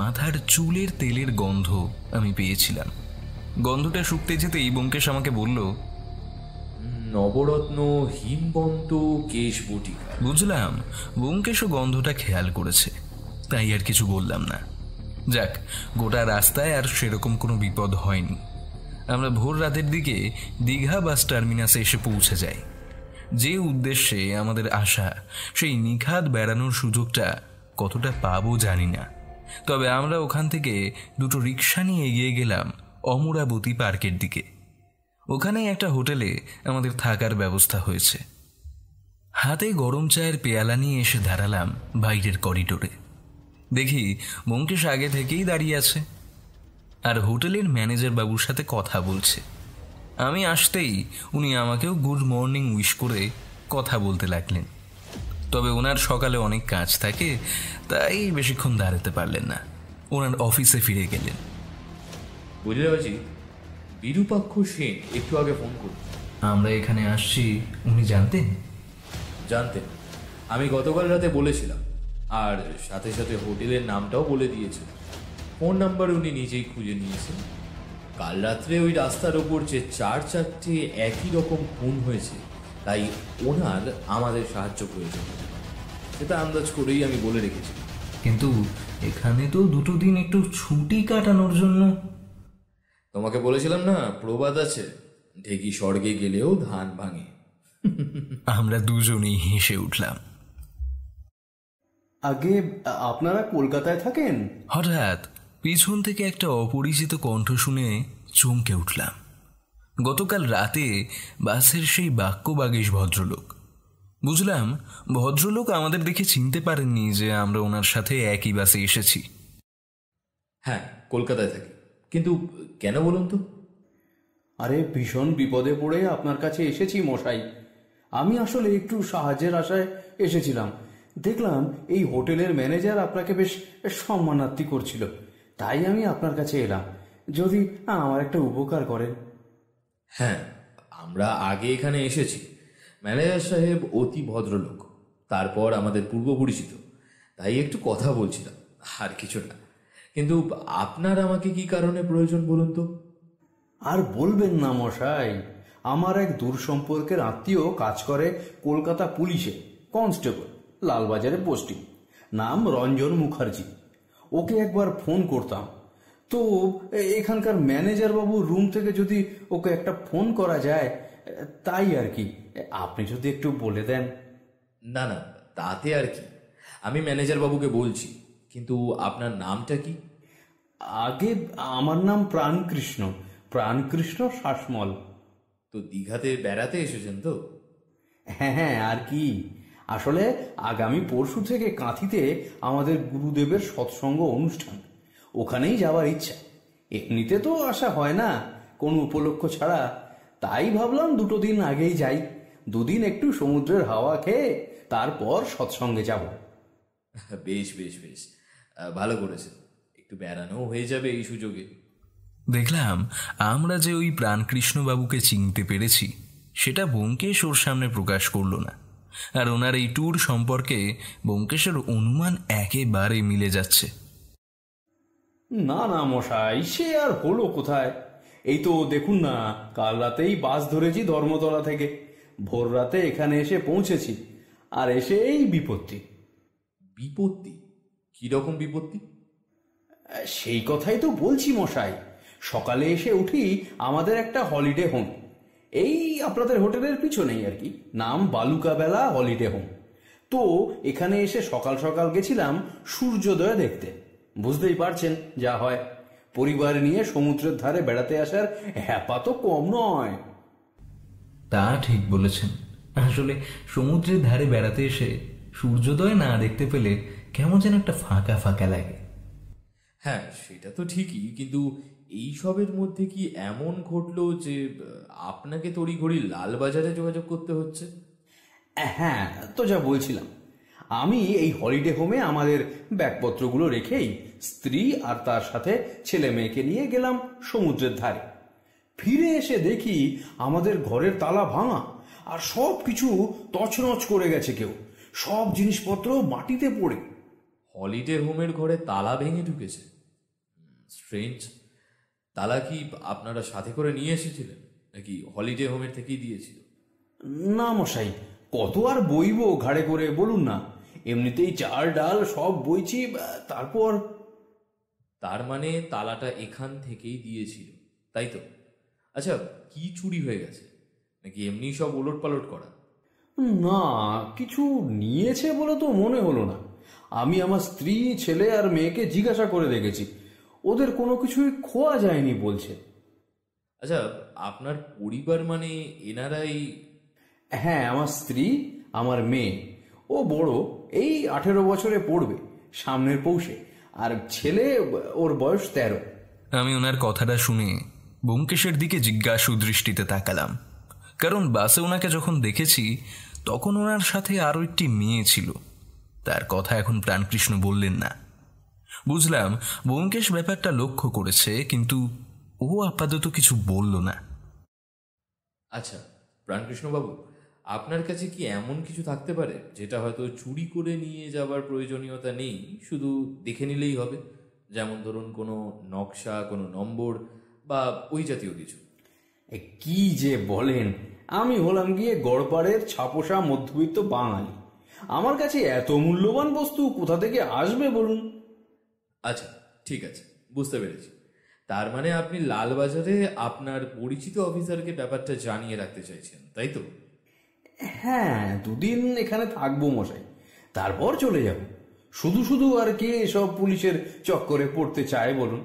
[SPEAKER 2] মাথার চুলের তেলের গন্ধ আমি পেয়েছিলাম। গন্ধটা শুকতে যেতেই ব্যোমকেশ আমাকে বলল,
[SPEAKER 5] নবরত্ন হিমবন্ত কেশ বটিকা।
[SPEAKER 2] বুঝলাম ব্যোমকেশও গন্ধটা খেয়াল করেছে, তাই আর কিছু বললাম না। যাক, গোটা রাস্তায় আর সেরকম কোনো বিপদ হয়নি। আমরা ভোর রাতের দিকে দীঘা বাস টার্মিনাসে এসে পৌঁছে যাই। যে উদ্দেশ্যে আমাদের আসা, সেই নিখাদ বেড়ানোর সুযোগটা কতটা পাবো জানি না। তবে আমরা ওখান থেকে 2টো রিক্সা নিয়ে এগিয়ে গেলাম অমরাবতী পার্কের দিকে। ওখানেই একটা হোটেলে আমাদের থাকার ব্যবস্থা হয়েছে। হাতে গরম চায়ের পেয়ালা নিয়ে এসে দাঁড়ালাম বাইরের করিডোরে। দেখি ব্যোমকেশ আগে থেকেই দাঁড়িয়ে আছে, আর হোটেলের ম্যানেজার বাবুর সাথে কথা বলছে। আমি আসতেই উনি আমাকেও গুড মর্নিং উইশ করে কথা বলতে লাগলেন। তবে ওনার সকালে অনেক কাজ থাকে, তাই বেশিক্ষণ দাঁড়াতে পারলেন না, ওনার অফিসে ফিরে গেলেন।
[SPEAKER 5] বুঝলে পারছি, বিরূপাক্ষ সেন একটু আগে ফোন করল।
[SPEAKER 2] আমরা এখানে আসছি উনি জানতেন?
[SPEAKER 5] জানতেন, আমি গতকাল রাতে বলেছিলাম, আর সাথে সাথে হোটেলের নামটাও বলে দিয়েছে। ফোন নাম্বার উনি নিজেই খুঁজে নিয়েছেন। কাল রাত্রে ওই রাস্তার ওপর যে 4-4টে একই রকম খুন হয়েছে, তাই ওনার আমাদের সাহায্য প্রয়োজন, সেটা আন্দাজ করেই আমি বলে রেখেছি।
[SPEAKER 2] কিন্তু এখানে তো দুটো দিন একটু ছুটি কাটানোর জন্য।
[SPEAKER 5] তোমাকে বলেছিলাম না প্রবাদ আছে, ঢেকি স্বর্গে গেলেও ধান ভাঙে।
[SPEAKER 2] আমরা দুজনেই হেসে উঠলাম।
[SPEAKER 3] আগে আপনারা কলকাতায় থাকেন?
[SPEAKER 2] হঠাৎ পিছন থেকে একটা অপরিচিত কণ্ঠ শুনে চমকে উঠলাম। গতকাল রাতে বাসের সেই বাক্যবাগীশ ভদ্রলোক। বুঝলাম ভদ্রলোক আমাদের দেখে চিনতে পারেননি যে আমরা ওনার সাথে একই বাসে এসেছি।
[SPEAKER 5] হ্যাঁ, কলকাতায় থাকি। কিন্তু কেন বলুন তো?
[SPEAKER 3] আরে বেশন বিপদে পড়ে আপনার কাছে এসেছি মশাই। আমি আসলে একটু সাহায্যের আশায় এসেছিলাম। দেখলাম এই হোটেলের ম্যানেজার আপনাকে বেশ সম্মানার্থী করছিল, তাই আমি আপনার কাছে এলাম, যদি আমার একটা উপকার করেন।
[SPEAKER 5] হ্যাঁ, আমরা আগে এখানে এসেছি। ম্যানেজার সাহেব অতি ভদ্রলোক, তারপর আমাদের পূর্ব পরিচিত, তাই একটু কথা বলছিলাম, আর কিছু না। কিন্তু আপনার আমাকে কি কারণে প্রয়োজন বলুন তো?
[SPEAKER 3] আর বলবেন না মশাই, আমার এক দূর সম্পর্কের আত্মীয় কাজ করে কলকাতা পুলিশে, কনস্টেবল, লালবাজারে পোস্টিং, নাম রঞ্জন মুখার্জি। ওকে একবার ফোন করতাম, তো এখানকার ম্যানেজার বাবুর রুম থেকে যদি ওকে একটা ফোন করা যায়, তাই আর কি। আপনি যদি একটু বলে দেন।
[SPEAKER 5] না না, তাতে আর কি, আমি ম্যানেজার বাবুকে বলছি। কিন্তু আপনার নামটা কি?
[SPEAKER 3] আগে আমার নাম প্রাণকৃষ্ণ, প্রাণকৃষ্ণ শাসমল।
[SPEAKER 5] তো দীঘাতে বেড়াতে এসেছেন তো?
[SPEAKER 3] হ্যাঁ হ্যাঁ, আর কি, আসলে আগামী পরশু থেকে কাঁথিতে আমাদের গুরুদেবের সৎসঙ্গ অনুষ্ঠান, ওখানেই যাওয়ার ইচ্ছা। এমনিতে তো আসা হয় না কোনো উপলক্ষ ছাড়া, তাই ভাবলাম দুটো দিন আগেই যাই, দুদিন একটু সমুদ্রের হাওয়া খেয়ে তারপর সৎসঙ্গে যাব।
[SPEAKER 5] বেশ বেশ বেশ, ভালো করেছেন, একটু বেড়ানো হয়ে যাবে এই সুযোগে।
[SPEAKER 2] দেখলাম আমরা যে ওই প্রাণকৃষ্ণবাবুকে চিনতে পেরেছি সেটা ব্যোমকেশ ওর সামনে প্রকাশ করল না। আর ওনার এই ট্যুর সম্পর্কে ব্যোমকেশের অনুমান একেবারে মিলে যাচ্ছে।
[SPEAKER 3] না না মশাই, সে আর হলো কোথায়? এই তো দেখুন না, কাল রাতেই বাস ধরেছি ধর্মতলা থেকে, ভোর রাতে এখানে এসে পৌঁছেছি, আর এসে এই বিপত্তি।
[SPEAKER 5] বিপত্তি? কিরকম বিপত্তি?
[SPEAKER 3] সেই কথাই তো বলছি মশাই। সকালে এসে উঠি আমাদের একটা হলিডে হোম, এই আপনাদের হোটেলের পিছনেই আর কি, নাম বালুকাবেলা হলিডে হোম। তো এখানে এসে সকাল সকাল গেছিলাম সূর্যোদয় দেখতে। বুঝতেই পারছেন যা হয়, পরিবার নিয়ে সমুদ্রের ধারে বেড়াতে আসার হ্যাপা তো কম নয়।
[SPEAKER 2] তা ঠিক বলেছেন। আসলে সমুদ্রের ধারে বেড়াতে এসে সূর্যোদয় না দেখতে পেলে কেমন যেন একটা ফাঁকা ফাঁকা লাগে।
[SPEAKER 5] হ্যাঁ, সেটা তো ঠিকই, কিন্তু এইসবের মধ্যে কি এমন ঘটলো যে আপনাকে তড়িঘড়ি লালবাজারে যোগাযোগ করতে হচ্ছে?
[SPEAKER 3] হ্যাঁ, তো যা বলছিলাম, আমি এই হলিডে হোমে আমাদের ব্যাগপত্রগুলো রেখেই স্ত্রী আর তার সাথে ছেলে মেয়েকে নিয়ে গেলাম সমুদ্রের ধারে। ফিরে এসে দেখি আমাদের ঘরের তালা ভাঙা, আর সব কিছু তছনছ করে গেছে, কেউ সব জিনিসপত্র মাটিতে পড়ে।
[SPEAKER 5] হলিডে হোমের ঘরে তালা ভেঙে ঢুকেছে? স্ট্রেঞ্জ। তালা কি আপনারা সাথে করে নিয়ে এসেছিলেন, নাকি হলিডে হোমের থেকেই দিয়েছিল?
[SPEAKER 3] না মশাই, কত আর বইবো ঘাড়ে করে বলুন না, এমনিতেই চাল ডাল সব বইছি, তারপর।
[SPEAKER 5] তার মানে তালাটা এখান থেকেই দিয়েছিল, তাই তো? আচ্ছা, কি চুরি হয়ে গেছে, নাকি এমনি সব ওলট পালট করা?
[SPEAKER 3] না, কিছু নিয়েছে বলে তো মনে হলো না। আমি আমার স্ত্রী, ছেলে আর মেয়েকে জিজ্ঞাসা করে দেখেছি, ওদের কোনো কিছুই খোয়া যায়নি বলছে।
[SPEAKER 5] আচ্ছা, আপনার পরিবার মানে এনারাই?
[SPEAKER 3] হ্যাঁ, আমার স্ত্রী, আমার মেয়ে, ও বড়, এই 18 বছরে পড়বে সামনের পৌষে, আর ছেলে, ওর বয়স 13।
[SPEAKER 2] আমি ওনার কথাটা শুনে ব্যোমকেশের দিকে জিজ্ঞাসু দৃষ্টিতে তাকালাম, কারণ বাসে ওনাকে যখন দেখেছি তখন ওনার সাথে আরও একটি মেয়ে ছিল। তার কথা এখন প্রাণকৃষ্ণ বললেন না। বুঝলাম ব্যোমকেশ ব্যাপারটা লক্ষ্য করেছে, কিন্তু ও আপাতত কিছু বলল না।
[SPEAKER 5] আচ্ছা প্রাণকৃষ্ণবাবু, আপনার কাছে কি এমন কিছু থাকতে পারে যেটা হয়তো চুরি করে নিয়ে যাওয়ার প্রয়োজনীয়তা নেই, শুধু দেখে নিলেই হবে? যেমন ধরুন কোনো নকশা, কোনো নম্বর বা ওই জাতীয় কিছু।
[SPEAKER 3] কি যে বলেন, আমি হলাম গিয়ে গড়পাড়ের ছাপোষা মধ্যবিত্ত বাঙালি, আমার কাছে এত মূল্যবান বস্তু কোথা থেকে আসবে বলুন?
[SPEAKER 5] আচ্ছা, ঠিক আছে, বুঝতে পেরেছি। তার মানে আপনি লালবাজারে আপনার পরিচিত অফিসারকে ব্যাপারটা জানিয়ে রাখতে চাইছেন, তাই তো?
[SPEAKER 3] হ্যাঁ, 2 দিন এখানে থাকবো মশাই, তারপর চলে যাব। শুধু শুধু আর কে এসব পুলিশের চক্করে পড়তে চায় বলুন?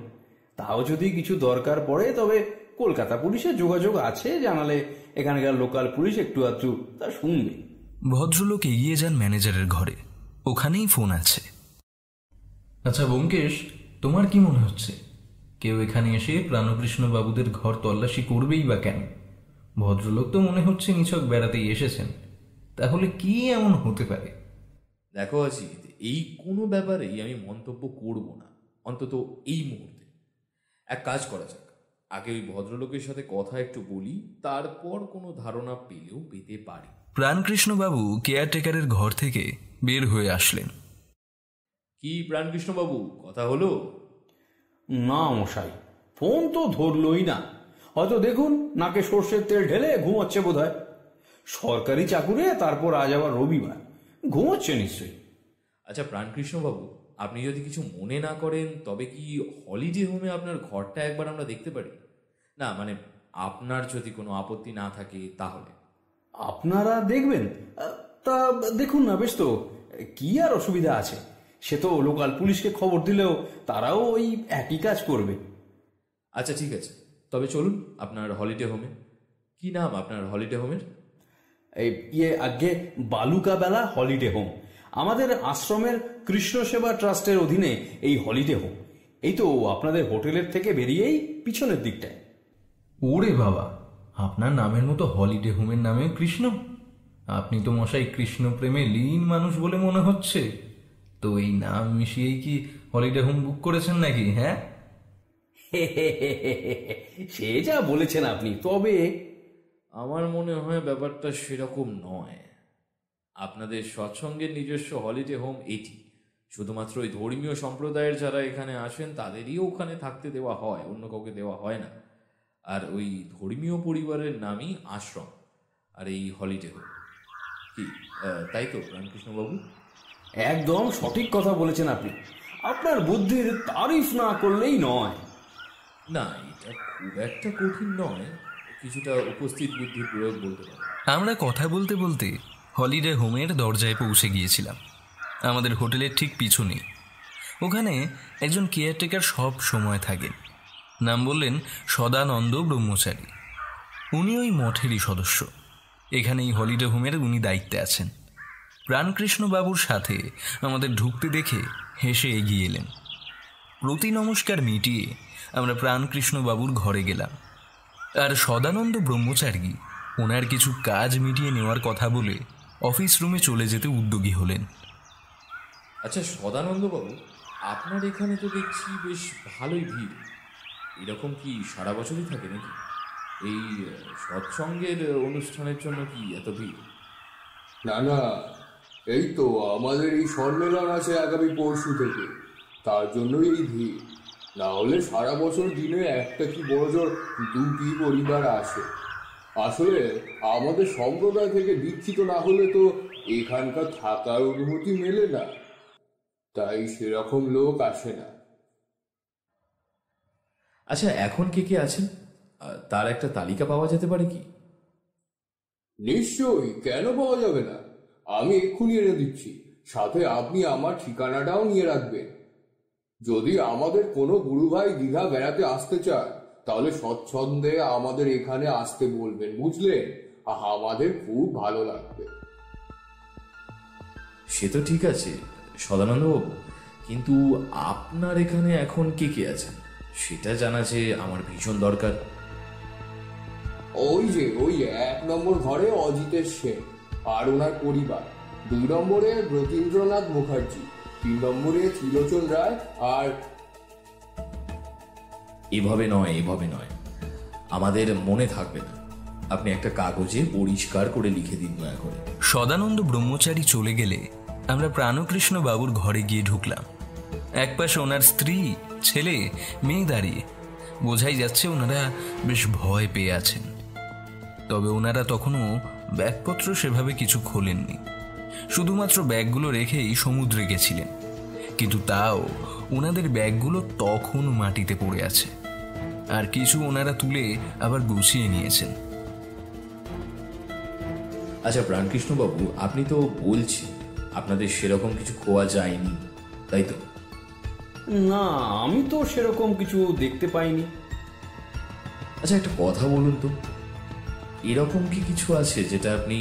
[SPEAKER 3] তাও যদি কিছু দরকার পড়ে তবে কলকাতা পুলিশের যোগাযোগ আছে, জানালে এখানকার লোকাল পুলিশ একটু আধটু তা শুনবে।
[SPEAKER 2] ভদ্রলোক এগিয়ে যান ম্যানেজারের ঘরে, ওখানেই ফোন আছে। আচ্ছা ব্যোমকেশ, তোমার কি মনে হচ্ছে কেউ এখানে এসে প্রাণকৃষ্ণ বাবুদের ঘর তল্লাশি করবেই বা কেন? ভদ্রলোক তো মনে হচ্ছে নিছক বেড়াতেই এসেছেন, তাহলে কি এমন হতে পারে?
[SPEAKER 5] দেখো অজিত, এই কোনো ব্যাপারেই আমি মন্তব্য করব না, অন্তত এই মুহূর্তে। এক কাজ করা যাক, আগে ওই ভদ্রলোকের সাথে কথা একটু বলি, তারপর কোনো ধারণা পেলেও পেতে পারি।
[SPEAKER 2] প্রাণকৃষ্ণবাবু কেয়ারটেকারের ঘর থেকে বের হয়ে আসলেন।
[SPEAKER 5] কি প্রাণকৃষ্ণবাবু, কথা হলো?
[SPEAKER 3] না মশাই, ফোন তো ধরলই না। হয়তো দেখুন নাকে সর্ষের তেল ঢেলে ঘুমোচ্ছে বোধ হয়। সরকারি চাকুরে, তারপর আজ আবার রবিবার, ঘুমোচ্ছে নিশ্চয়ই।
[SPEAKER 5] আচ্ছা প্রাণকৃষ্ণবাবু, আপনি যদি কিছু মনে না করেন তবে কি হলিডে হোমে আপনার ঘরটা একবার আমরা দেখতে পারি? না মানে আপনার যদি কোনো আপত্তি না থাকে তাহলে।
[SPEAKER 3] আপনারা দেখবেন? তা দেখুন না, বেশ তো, কি আর অসুবিধা আছে? সে তো লোকাল পুলিশকে খবর দিলেও তারাও ওই একই কাজ করবে।
[SPEAKER 5] আচ্ছা ঠিক আছে, তবে চলুন আপনার হলিডে হোমে। কি নাম আপনার হলিডে হোমের?
[SPEAKER 3] আগে বালুকা বেলা হলিডে হোম। আমাদের আশ্রমের কৃষ্ণ সেবা ট্রাস্টের অধীনে এই হলিডে হোম। এই তো আপনাদের হোটেলের থেকে বেরিয়েই পিছনের দিকটায়।
[SPEAKER 2] ওরে বাবা, আপনার নামের মতো হলিডে হোমের নামে কৃষ্ণ? আপনি তো মশাই কৃষ্ণ প্রেমে লীন মানুষ বলে মনে হচ্ছে। তো এই নাম মিশিয়েই কি হলিডে হোম বুক করেছেন নাকি? হ্যাঁ,
[SPEAKER 3] সে যা বলেছেন আপনি, তবে
[SPEAKER 5] আমার মনে হয় ব্যাপারটা সেরকম নয়। আপনাদের সৎসঙ্গের নিজস্ব হলিডে হোম এটি। শুধুমাত্র ওই ধর্মীয় সম্প্রদায়ের যারা এখানে আসেন তাদেরই ওখানে থাকতে দেওয়া হয়, অন্য কাউকে দেওয়া হয় না। আর ওই ধর্মীয় পরিবারের নামই আশ্রম, আর এই হলিডে হোম। কি তাই তো রামকৃষ্ণবাবু?
[SPEAKER 3] একদম সঠিক কথা বলেছেন আপনি। আপনার বুদ্ধির তারিফ না করলেই নয়।
[SPEAKER 5] না, এটা খুব একটা কঠিন নয়, কিছুটা উপস্থিত বুদ্ধির প্রয়োগ বলতে পারে।
[SPEAKER 2] আমরা কথা বলতে বলতে হলিডে হোমের দরজায় পৌঁছে গিয়েছিলাম। আমাদের হোটেলের ঠিক পিছনেই। ওখানে একজন কেয়ারটেকার সব সময় থাকেন। নাম বললেন সদানন্দ ব্রহ্মচারী। উনি ওই মঠেরই সদস্য। এখানেই হলিডে হোমের উনি দায়িত্বে আছেন। প্রাণকৃষ্ণ বাবুর সাথে আমাদের ঢুকতে দেখে হেসে এগিয়ে এলেন। প্রতি নমস্কার মিটিয়ে আমরা প্রাণকৃষ্ণ বাবুর ঘরে গেলাম। আর সদানন্দ ব্রহ্মচারী ওনার কিছু কাজ মিটিয়ে নেওয়ার কথা বলে অফিস রুমে চলে যেতে উদ্যোগী হলেন।
[SPEAKER 5] আচ্ছা সদানন্দবাবু, আপনার এখানে তো দেখছি বেশ ভালোই ভিড়। এরকম কি সারা বছরই থাকে নাকি? এই সৎসঙ্গের অনুষ্ঠানের জন্য কি এত ভিড়?
[SPEAKER 8] না না, এই তো আমাদের এই সম্মেলন আছে আগামী পরশু থেকে, তার জন্যই এই ভিড়। না হলে সারা বছর দিনে একটা কি বড়জোর 2টি পরিবার আসে। আসলে আমাদের সম্প্রদায় থেকে দীক্ষিত না হলে তো এখানকার থাকার অনুমতি মেলে না, তাই সেরকম লোক আসে না।
[SPEAKER 5] আচ্ছা এখন কে কে আছেন তার একটা তালিকা পাওয়া যেতে পারে কি?
[SPEAKER 8] নিশ্চয়ই, কেন পাওয়া যাবে না? আমি এক্ষুনি এনে দিচ্ছি, সাথে আপনি আমার ঠিকানাটাও নিয়ে রাখবেন। যদি আমাদের কোনো গুরু ভাই দীঘা বেড়াতে আসতে চায় তাহলে স্বচ্ছন্দে আমাদের এখানে আসতে বলবেন, বুঝলেন? আমাদের খুব ভালো লাগবে।
[SPEAKER 5] সে তো ঠিক আছে সদানন্দবাবু, কিন্তু আপনার এখানে এখন কে কে আছেন সেটা জানা যে আমার ভীষণ দরকার।
[SPEAKER 8] ওই 1 নম্বর ঘরে অজিতেশ সেন আর ওনার পরিবার, 2 নম্বরে ব্রতীন্দ্রনাথ মুখার্জি, 3 নম্বরে ত্রিলোচন রায়। আর
[SPEAKER 5] এভাবে নয়, আমাদের মনে থাকবে না। আপনি একটা কাগজে পরিষ্কার করে লিখে দিন দয়া করে।
[SPEAKER 2] সদানন্দ ব্রহ্মচারী চলে গেলে আমরা প্রাণকৃষ্ণ বাবুর ঘরে গিয়ে ঢুকলাম। একপাশে ওনার স্ত্রী, ছেলে, মেয়ে দাঁড়িয়ে। বোঝাই যাচ্ছে ওনারা বেশ ভয় পেয়ে আছেন। তবে ওনারা তখনও ব্যাগপত্র সেভাবে কিছু খোলেননি, শুধুমাত্র ব্যাগগুলো রেখেই সমুদ্রে গেছিলেন। কিন্তু তাও ওনাদের ব্যাগগুলো তখনও মাটিতে পড়ে আছে, আর কিছু ওনারা তুলে আবার গুছিয়ে নিয়েছেন।
[SPEAKER 5] আচ্ছা প্রাণকৃষ্ণবাবু, আপনি তো বলছেন আপনাদের সেরকম কিছু খোয়া যায়নি, তাই তো?
[SPEAKER 3] না, আমি তো সেরকম কিছু দেখতে পাইনি।
[SPEAKER 5] আচ্ছা একটা কথা বলুন তো, এরকম কি কিছু আছে যেটা আপনি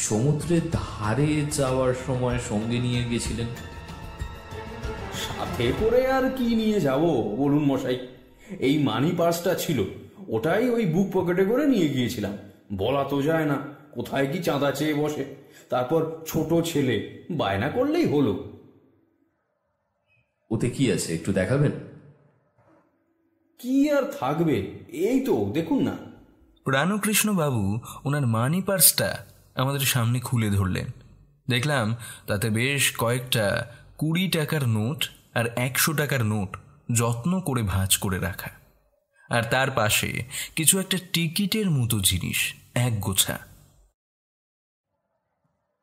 [SPEAKER 5] সমুদ্রের ধারে যাওয়ার সময় সঙ্গে নিয়ে গেছিলেন?
[SPEAKER 3] সাথে করে আর কি নিয়ে যাব বলুন মশাই? এই মানি পার্সটা ছিল, ওটাই ওই বুক পকেটে করে নিয়ে গিয়েছিলাম। বলা তো যায় না কোথায় কি চাঁদা চেয়ে বসে। তারপর ছোট ছেলে, বায়না করলেই হলো।
[SPEAKER 5] ওতে কি আছে একটু দেখাবেন?
[SPEAKER 3] কি আর থাকবে, এই তো দেখুন না।
[SPEAKER 2] প্রাণকৃষ্ণ বাবু ওনার মানি পার্সটা আমাদের সামনে খুলে ধরলেন। দেখলাম তাতে বেশ কয়েকটা 20 টাকার নোট আর 100 টাকার নোট যত্ন করে ভাঁজ করে রাখা, আর তার পাশে কিছু একটা টিকিটের মতো জিনিস এক গোছা।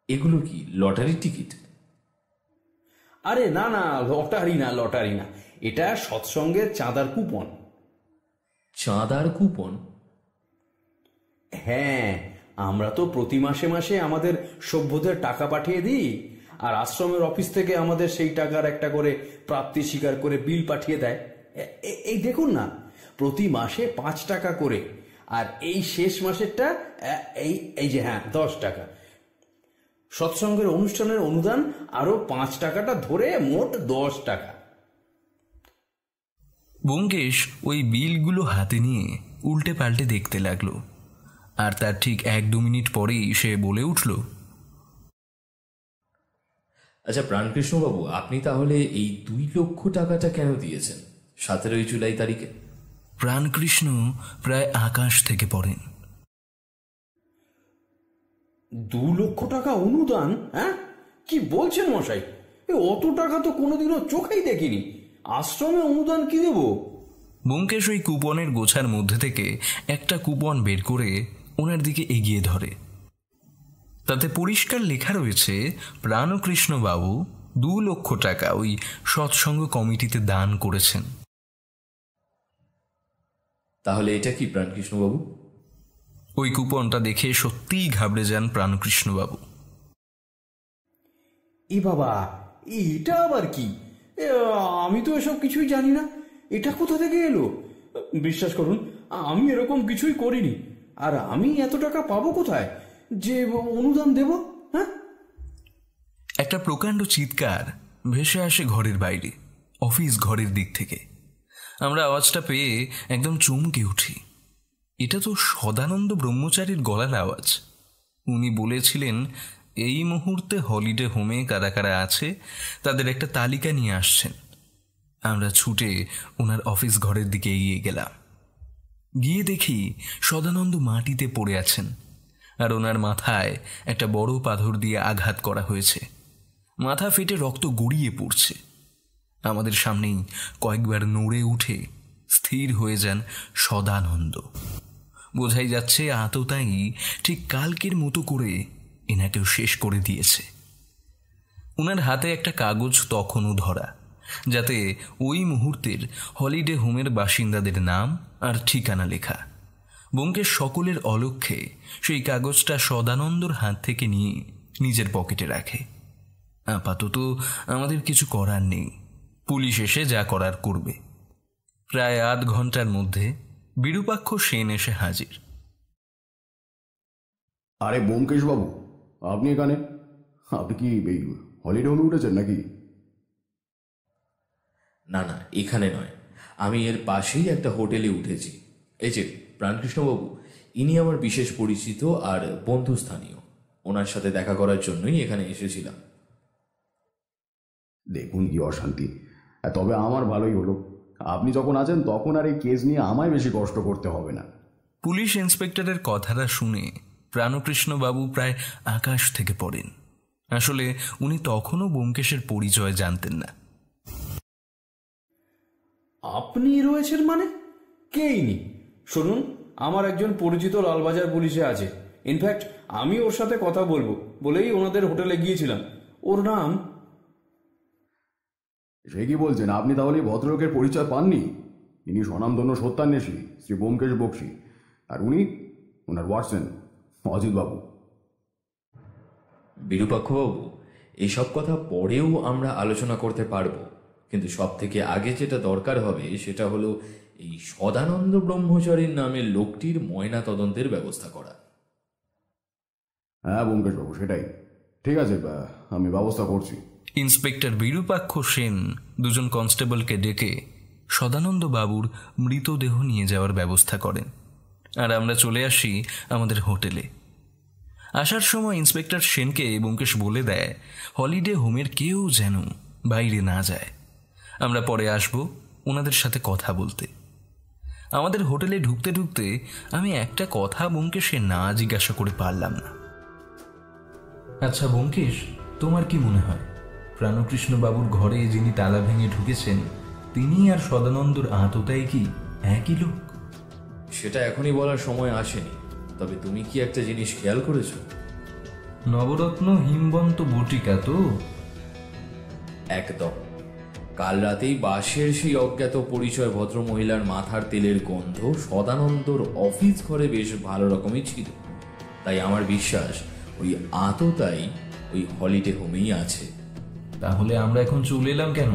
[SPEAKER 5] এগুলো কি লটারির টিকিট?
[SPEAKER 3] আরে না না, লটারি না, এটা সৎসঙ্গের চাঁদার কুপন।
[SPEAKER 5] চাঁদার কুপন?
[SPEAKER 3] হ্যাঁ, আমরা তো প্রতি মাসে মাসে আমাদের সভ্যদের টাকা পাঠিয়ে দিই, আর আশ্রমের অফিস থেকে আমাদের সেই টাকার একটা করে প্রাপ্তি স্বীকার করে বিল পাঠিয়ে দেয়। এই দেখুন না, প্রতি মাসে 5 টাকা করে, আর এই শেষ মাসেরটা এই যে 10 টাকা। সৎসঙ্গের অনুষ্ঠানের অনুদান আরো 5 টাকাটা ধরে মোট 10 টাকা।
[SPEAKER 2] ব্যোমকেশ ওই বিলগুলো হাতে নিয়ে উল্টে পাল্টে দেখতে লাগলো, আর তার ঠিক 1-2 মিনিট পরেই সে বলে উঠল,
[SPEAKER 5] আচ্ছা প্রাণকৃষ্ণবাবু, আপনি তাহলে এই 2 লক্ষ টাকাটা কেন দিয়েছেন 17 জুলাই তারিখে?
[SPEAKER 2] প্রাণকৃষ্ণ প্রায় আকাশ থেকে পড়েন।
[SPEAKER 3] 2 লক্ষ টাকা অনুদান? হ্যাঁ, কি বলছেন মশাই? অত টাকা তো কোনোদিনও চোখেই দেখিনি। আশ্রমে অনুদান কি দেব?
[SPEAKER 2] ব্যোমকেশ ওই কুপনের গোছার মধ্যে থেকে একটা কুপন বের করে ওনার দিকে এগিয়ে ধরে। তাতে পরিষ্কার লেখা রয়েছে, প্রাণকৃষ্ণ বাবু 2 লক্ষ টাকা ওই সৎসঙ্গ কমিটিতে দান করেছেন।
[SPEAKER 5] তাহলে এটা কি প্রাণকৃষ্ণবাবু?
[SPEAKER 2] ওই কুপনটা দেখে সত্যিই ঘাবড়ে যান প্রাণকৃষ্ণবাবু।
[SPEAKER 3] এ বাবা, এটা আবার কি? আমি তো এসব কিছুই জানি না। এটা কোথা থেকে এলো? বিশ্বাস করুন, আমি এরকম কিছুই করিনি। আর আমি এত টাকা পাবো কোথায় যে অনুদান দেব? হ্যাঁ?
[SPEAKER 2] একটা প্রকাণ্ড চিৎকার ভেসে আসে ঘরের বাইরে, অফিস ঘরের দিক থেকে। আমরা আওয়াজটা পেয়ে একদম চমকে উঠি। এটা তো সদানন্দ ব্রহ্মচারীর গলার আওয়াজ। উনি বলেছিলেন এই মুহূর্তে হলিডে হোমে কারা কারা আছে তাদের একটা তালিকা নিয়ে আসছেন। আমরা ছুটে ওনার অফিস ঘরের দিকে এগিয়ে গেলাম। গিয়ে দেখি সদানন্দ মাটিতে পড়ে আছেন, আর ওনার মাথায় একটা বড় পাথর দিয়ে আঘাত করা হয়েছে। মাথা ফেটে রক্ত গড়িয়ে পড়ছে। আমাদের সামনেই কয়েকবার নড়ে উঠে স্থির হয়ে যান সদানন্দ। বোঝাই যাচ্ছে আততায়ী ঠিক কালকের মতো করে এনাকেও শেষ করে দিয়েছে। ওনার হাতে একটা কাগজ তখনও ধরা, যাতে ওই মুহূর্তের হলিডে হোমের বাসিন্দাদের নাম আর ঠিকানা লেখা। ব্যোমকেশ সকলের অলক্ষ্যে সেই কাগজটা সদানন্দর হাত থেকে নিয়ে নিজের পকেটে রাখে। আপাতত আমাদের কিছু করার নেই, পুলিশ এসে যা করার করবে। প্রায় 8 ঘন্টার মধ্যে বিরূপাক্ষ সেন এসে হাজির।
[SPEAKER 7] আরে ব্যোমকেশ বাবু, আপনি এখানে? আপনি কি এই হলিডে হোমে উঠেছেন নাকি?
[SPEAKER 5] না না, এখানে নয়, আমি এর পাশেই একটা হোটেলে উঠেছি। এই যে প্রাণকৃষ্ণবাবু, ইনি আমার বিশেষ পরিচিত আর বন্ধুস্থানীয়। ওনার সাথে দেখা করার জন্যই এখানে এসেছিলাম।
[SPEAKER 7] দেখুন কি অশান্তি। তবে আমার ভালোই হলো, আপনি যখন আছেন তখন আর এই কেস নিয়ে আমায় বেশি কষ্ট করতে হবে না।
[SPEAKER 2] পুলিশ ইন্সপেক্টরের কথাটা শুনে প্রাণকৃষ্ণ বাবু প্রায় আকাশ থেকে পড়েন। আসলে উনি তখনও ব্যোমকেশের পরিচয় জানতেন না।
[SPEAKER 3] আপনি রয়েছেন মানে? কে ইনি? শুনুন, আমার একজন পরিচিত লালবাজার পুলিশে আছে। ইনফ্যাক্ট আমি ওর সাথে কথা বলবো বলেই ওনাদের হোটেলে গিয়েছিলাম। ওর নাম
[SPEAKER 7] সে কি বলছেন? আপনি তাহলে এই ভদ্রলোকের পরিচয় পাননি? ইনি স্বনামধন্য সত্যান্বেষী শ্রী ব্যোমকেশ বক্সী, আর উনি ওনার ওয়াটসন অজিতবাবু।
[SPEAKER 5] বিরূপাক্ষবাবু, এইসব কথা পরেও আমরা আলোচনা করতে পারবো, কিন্তু সব থেকে আগে যেটা দরকার হবে সেটা হলো এই সদানন্দ ব্রহ্মচারীর নামের লোকটির ময়না তদন্তের ব্যবস্থা করা।
[SPEAKER 7] হ্যাঁ ব্যোমকেশবাবু, সেটাই। ঠিক আছে, আমি ব্যবস্থা করছি।
[SPEAKER 1] ইন্সপেক্টর বিরূপাক্ষ সেন দুজন কনস্টেবলকে ডেকে সদানন্দ বাবুর মৃতদেহ নিয়ে যাওয়ার ব্যবস্থা করেন, আর আমরা চলে আসি আমাদের হোটেলে। আসার সময় ইন্সপেক্টর সেনকে ব্যোমকেশ বলে দেয় হলিডে হোমের কেউ যেন বাইরে না যায়, আমরা পরে আসব ওনাদের সাথে কথা বলতে। আমাদের হোটেলে ঢুকতে ঢুকতে আমি একটা কথা ব্যোমকেশে না জিজ্ঞাসা করে পারলাম না। আচ্ছা ব্যোমকেশ, তোমার কি মনে হয় প্রাণকৃষ্ণ বাবুর ঘরে যিনি তালা ভেঙে ঢুকেছেন তিনি আর সদানন্দর আততায়ী কি একই লোক?
[SPEAKER 5] সেটা এখনই বলার সময় আসেনি, তবে তুমি কি একটা জিনিস খেয়াল করেছো?
[SPEAKER 1] নবরত্ন হিমবন্ত বটিকা তো?
[SPEAKER 5] একদম। কাল রাতেই বাসের সেই অজ্ঞাত পরিচয় ভদ্রমহিলার মাথার তেলের গন্ধ সদানন্দর অফিস ঘরে বেশ ভালো রকমই ছিল। তাই আমার বিশ্বাস ওই আততায়ী ওই হলিডে হোমেই আছে।
[SPEAKER 1] তাহলে আমরা এখন চলে এলাম কেন?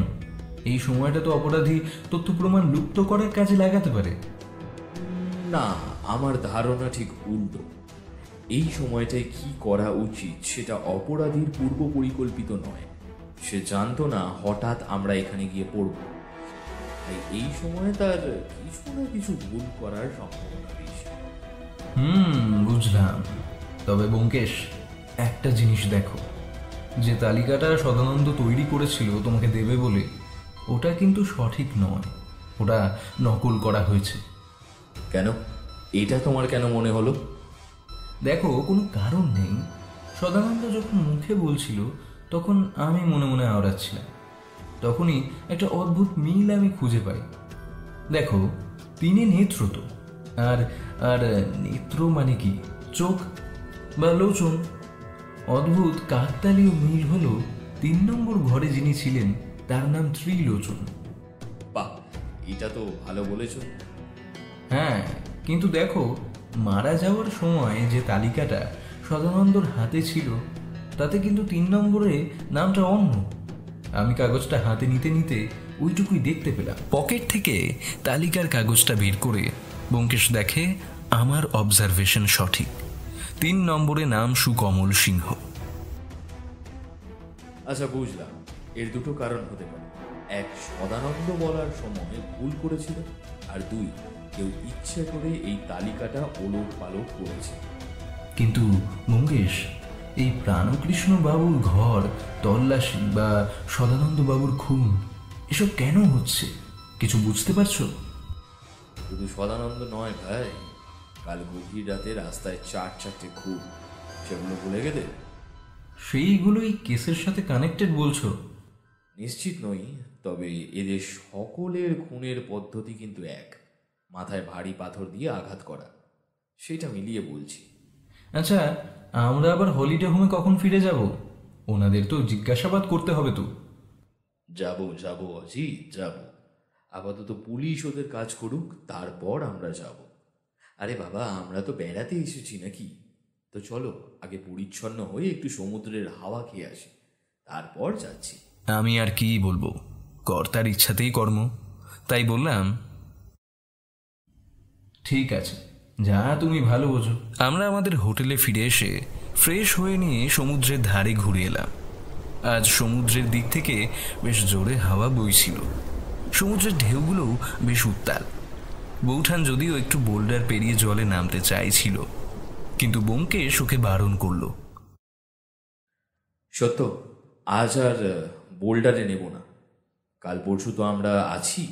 [SPEAKER 1] এই সময়টা তো অপরাধী তথ্য প্রমাণ লুপ্ত করার কাজে লাগাতে পারে।
[SPEAKER 5] না, আমার ধারণা ঠিক উল্টো। এই সময়টায় কি করা উচিত সেটা অপরাধীর পূর্ব পরিকল্পিত নয়। সে জানতো না হঠাৎ আমরা এখানে গিয়ে পড়ব, তাই এই সময় তার কিছু না কিছু ভুল করার সম্ভাবনা বেশি।
[SPEAKER 1] বুঝলাম। তবে ব্যোমকেশ, একটা জিনিস দেখো, যে তালিকাটা সদানন্দ তৈরি করেছিল তোমাকে দেবে বলে, ওটা কিন্তু সঠিক নয়, ওটা নকল করা হয়েছে।
[SPEAKER 5] কেন? এটা তোমার কেন মনে হলো?
[SPEAKER 1] দেখো, কোনো কারণ নেই। সদানন্দ যখন মুখে বলছিল তখন আমি মনে মনে আওড়াচ্ছিলাম, তখনই একটা অদ্ভুত মিল আমি খুঁজে পাই। দেখো, তিনি নেত্র তো, আর আর নেত্র মানে কি? চোখ বা লোচন। অদ্ভুত কাকতালীয় মিল হলো 3 নম্বর ঘরে যিনি ছিলেন তার নাম ত্রিলোচন।
[SPEAKER 5] বাহ, এটা তো ভালো বলেছ।
[SPEAKER 1] হ্যাঁ, কিন্তু দেখো, মারা যাওয়ার সময় যে তালিকাটা সদানন্দর হাতে ছিল তাতে কিন্তু 3 নম্বরে নামটা অন্য। আমি কাগজটা হাতে নিতে নিতে ওইটুকুই দেখতে পেলাম। পকেট থেকে তালিকার কাগজটা বের করে ব্যোমকেশ দেখে আমার অবজারভেশন সঠিক। 3 নম্বরে নাম সুকমল সিংহ।
[SPEAKER 5] আচ্ছা, বুঝলাম। এর দুটো কারণ হতে পারে। এক, সদানন্দ বলার সময় ভুল করেছিল, আর 2, কেউ ইচ্ছে করে এই তালিকাটা ওলট পালট করেছে।
[SPEAKER 1] কিন্তু ব্যোমকেশ, এই প্রাণকৃষ্ণ বাবুর ঘর তল্লাশি বা সদানন্দ বাবুর খুন, এসব কেন হচ্ছে কিছু বুঝতে পারছো?
[SPEAKER 5] শুধু সদানন্দ নয় ভাই, কাল গভীর রাতে রাস্তায় 4-4টে খুন, সেগুলো ভুলে গেলে?
[SPEAKER 1] সেইগুলোই কেসের সাথে কানেক্টেড বলছো?
[SPEAKER 5] নিশ্চিত নই, তবে এদের সকলের খুনের পদ্ধতি কিন্তু এক, মাথায় ভারী পাথর দিয়ে আঘাত করা। সেটা মিলিয়ে বলছি।
[SPEAKER 1] আচ্ছা, আমরা আবার হলিডে হোমে কখন ফিরে যাব? ওনাদের তো জিজ্ঞাসাবাদ করতে হবে তো।
[SPEAKER 5] যাব অজিত, যাব। আপাতত পুলিশ ওদের কাজ করুক, তারপর আমরা যাব। আরে বাবা, আমরা তো বেড়াতে এসেছি নাকি? তো চলো আগে পরিচ্ছন্ন হয়ে একটু সমুদ্রের হাওয়া খেয়ে আসি, তারপর যাচ্ছি।
[SPEAKER 1] আমি আর কি বলবো, কর্তার ইচ্ছাতেই কর্ম, তাই বললাম ঠিক আছে, যা তুমি ভালো বোঝো। আমরা আমাদের হোটেলে ফিরে এসে ফ্রেশ হয়ে নিয়ে সমুদ্রের ধারে ঘুরে এলাম। আজ সমুদ্রের দিক থেকে বেশ জোরে হাওয়া বইছিল। সমুদ্রের ঢেউগুলোও বেশ উত্তাল। বৌঠান যদিও একটু বোল্ডার পেরিয়ে জলে নামতে চাইছিল, কিন্তু ব্যোমকেশ ওকে বারণ করলো।
[SPEAKER 5] সত্য, আজ আর বোল্ডারে নেব না। কাল পরশু তো আমরা আছি,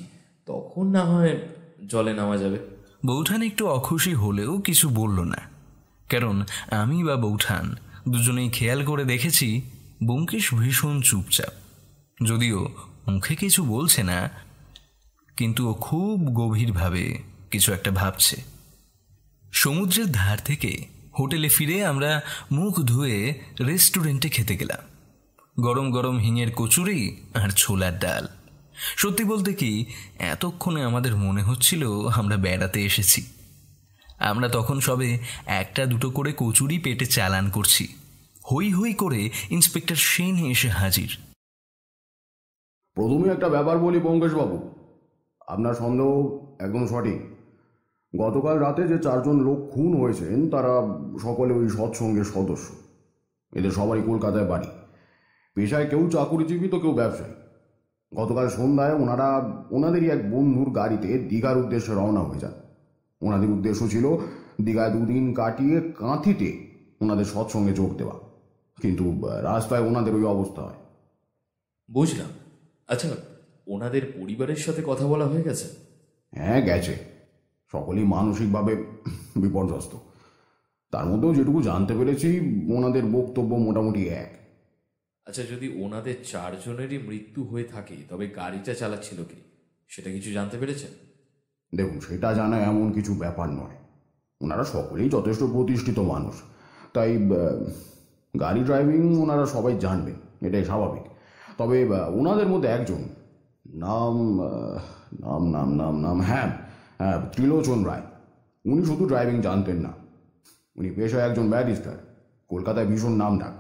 [SPEAKER 5] তখন না হয় জলে নামা যাবে।
[SPEAKER 1] বৌঠান একটু অখুশি হলেও কিছু বলল না, কারণ আমি বা বৌঠান দুজনেই খেয়াল করে দেখেছি ব্যোমকেশ ভীষণ চুপচাপ। যদিও মুখে কিছু বলছে না, কিন্তু ও খুব গভীরভাবে কিছু একটা ভাবছে। সমুদ্রের ধার থেকে হোটেলে ফিরে আমরা মুখ ধুয়ে রেস্টুরেন্টে খেতে গেলাম। গরম গরম হিঙের কচুরি আর ছোলার ডাল।
[SPEAKER 2] সত্যি বলতে কি, এতক্ষণে আমাদের মনে হচ্ছিল আমরা বেড়াতে এসেছি। আমরা তখন সবে একটা দুটো করে কচুরি পেটে চালান করছি, হই হই করে ইন্সপেক্টর সেন এসে হাজির।
[SPEAKER 7] প্রথমে একটা ব্যাপার বলি ব্যোমকেশবাবু, আপনার সন্দেহ একদম সঠিক। গতকাল রাতে যে 4 জন লোক খুন হয়েছেন তারা সকলে ওই সৎসঙ্গের সদস্য। এদের সবারই কলকাতায় বাড়ি। পেশায় কেউ চাকুরিজীবী তো কেউ ব্যবসায়ী। গতকাল সন্ধ্যায় ওনাদেরই এক বন্ধুর গাড়িতে দীঘার উদ্দেশ্যে রওনা হয়ে যান। ওনাদের উদ্দেশ্য ছিল দীঘায় 2 দিন কাটিয়ে কাঁথিতে ওনাদের সৎসঙ্গে যোগ দেওয়া, কিন্তু রাস্তায় ওনাদের ওই অবস্থা হয়।
[SPEAKER 5] বুঝলাম। আচ্ছা, ওনাদের পরিবারের সাথে কথা বলা হয়ে গেছে?
[SPEAKER 7] হ্যাঁ, গেছে। সকলেই মানসিকভাবে বিপর্যস্ত। তার মধ্যেও যেটুকু জানতে পেরেছি ওনাদের বক্তব্য মোটামুটি এক।
[SPEAKER 5] আচ্ছা, যদি ওনাদের 4 জনেরই মৃত্যু হয়ে থাকে তবে গাড়িটা চালাচ্ছিল কি, সেটা কিছু জানতে পেরেছেন?
[SPEAKER 7] দেখুন, সেটা জানা এমন কিছু ব্যাপার নয়। ওনারা সকলেই যথেষ্ট প্রতিষ্ঠিত মানুষ, তাই গাড়ি ড্রাইভিং ওনারা সবাই জানবেন, এটাই স্বাভাবিক। তবে ওনাদের মধ্যে একজন নাম নাম নাম নাম নাম হ্যাঁ হ্যাঁ ত্রিলোচন রায়। উনি শুধু ড্রাইভিং জানতেন না, উনি পেশায় একজন ব্যারিস্টার, কলকাতায় ভীষণ নামডাক।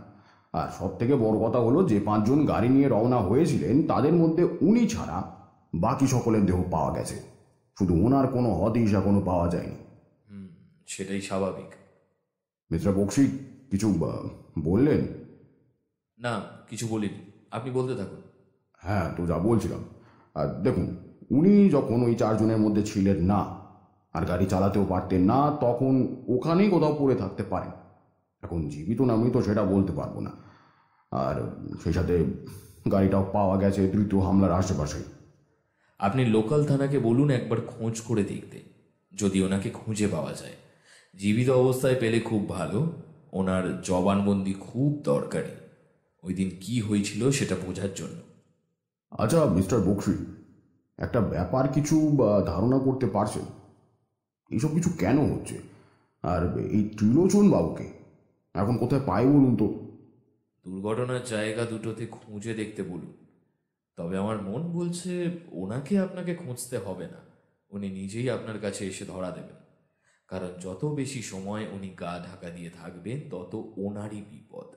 [SPEAKER 7] আর সব থেকে বড় কথা হলো যে 5 জন গাড়ি নিয়ে রওনা হয়েছিলেন তাদের মধ্যে উনি ছাড়া বাকি সকলের দেহ পাওয়া গেছে, শুধু ওনার কোনো হদিশ এখনো পাওয়া যায়নি।
[SPEAKER 5] সেটাই স্বাভাবিক।
[SPEAKER 7] মিস্টার বক্সি কিছু বললেন?
[SPEAKER 5] না, কিছু বলিনি, আপনি বলতে থাকুন।
[SPEAKER 7] হ্যাঁ, তো যা বলছিলাম, আর দেখুন, উনি যখন ওই 4 জনের মধ্যে ছিলেন না আর গাড়ি চালাতেও পারতেন না, তখন ওখানেই কোথাও পড়ে থাকতে পারেন। এখন জীবিত না মৃত সেটা বলতে পারবো না। আর সেই সাথে গাড়িটাও পাওয়া গেছে তৃতীয় হামলার আশেপাশে।
[SPEAKER 5] আপনি লোকাল থানাকে বলুন একবার খোঁজ করে দেখতে, যদি ওনাকে খুঁজে পাওয়া যায়। জীবিত অবস্থায় পেলে খুব ভালো, ওনার জবানবন্দি খুব দরকারি, ওই দিন কি হয়েছিল সেটা বোঝার জন্য।
[SPEAKER 7] আচ্ছা মিস্টার বক্সি, একটা ব্যাপার কিছু ধারণা করতে পারছেন এইসব কিছু কেন হচ্ছে? আর এই ত্রিলোচন বাবুকে এখন কোথায় পাই বলুন তো?
[SPEAKER 5] দুর্ঘটনার জায়গা দুটোতে খুঁজে দেখতে বলুন। তবে আমার মন বলছে ওনাকে আপনাকে খুঁজতে হবে না, উনি নিজেই আপনার কাছে এসে ধরা দেবেন। কারণ যত বেশি সময় উনি গা ঢাকা দিয়ে থাকবেন তত ওনারই বিপদ।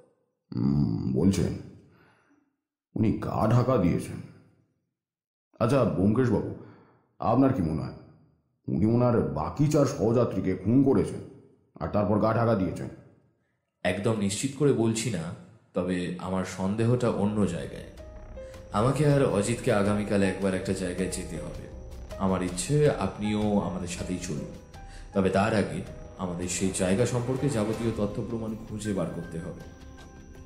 [SPEAKER 7] বলছেন উনি গা ঢাকা দিয়েছেন? আচ্ছা ব্যোমকেশবাবু, আপনার কি মনে হয় উনি ওনার বাকি 4 সহযাত্রীকে খুন করেছেন আর তারপর গা ঢাকা দিয়েছেন?
[SPEAKER 5] একদম নিশ্চিত করে বলছি না, তবে আমার সন্দেহটা অন্য জায়গায়। আমাকে আর অজিতকে আগামীকাল একবার একটা জায়গায় যেতে হবে। আমার ইচ্ছে আপনিও আমাদের সাথেই চলুন। তবে তার আগে আমাদের সেই জায়গা সম্পর্কে যাবতীয় তথ্য প্রমাণ খুঁজে বার করতে হবে,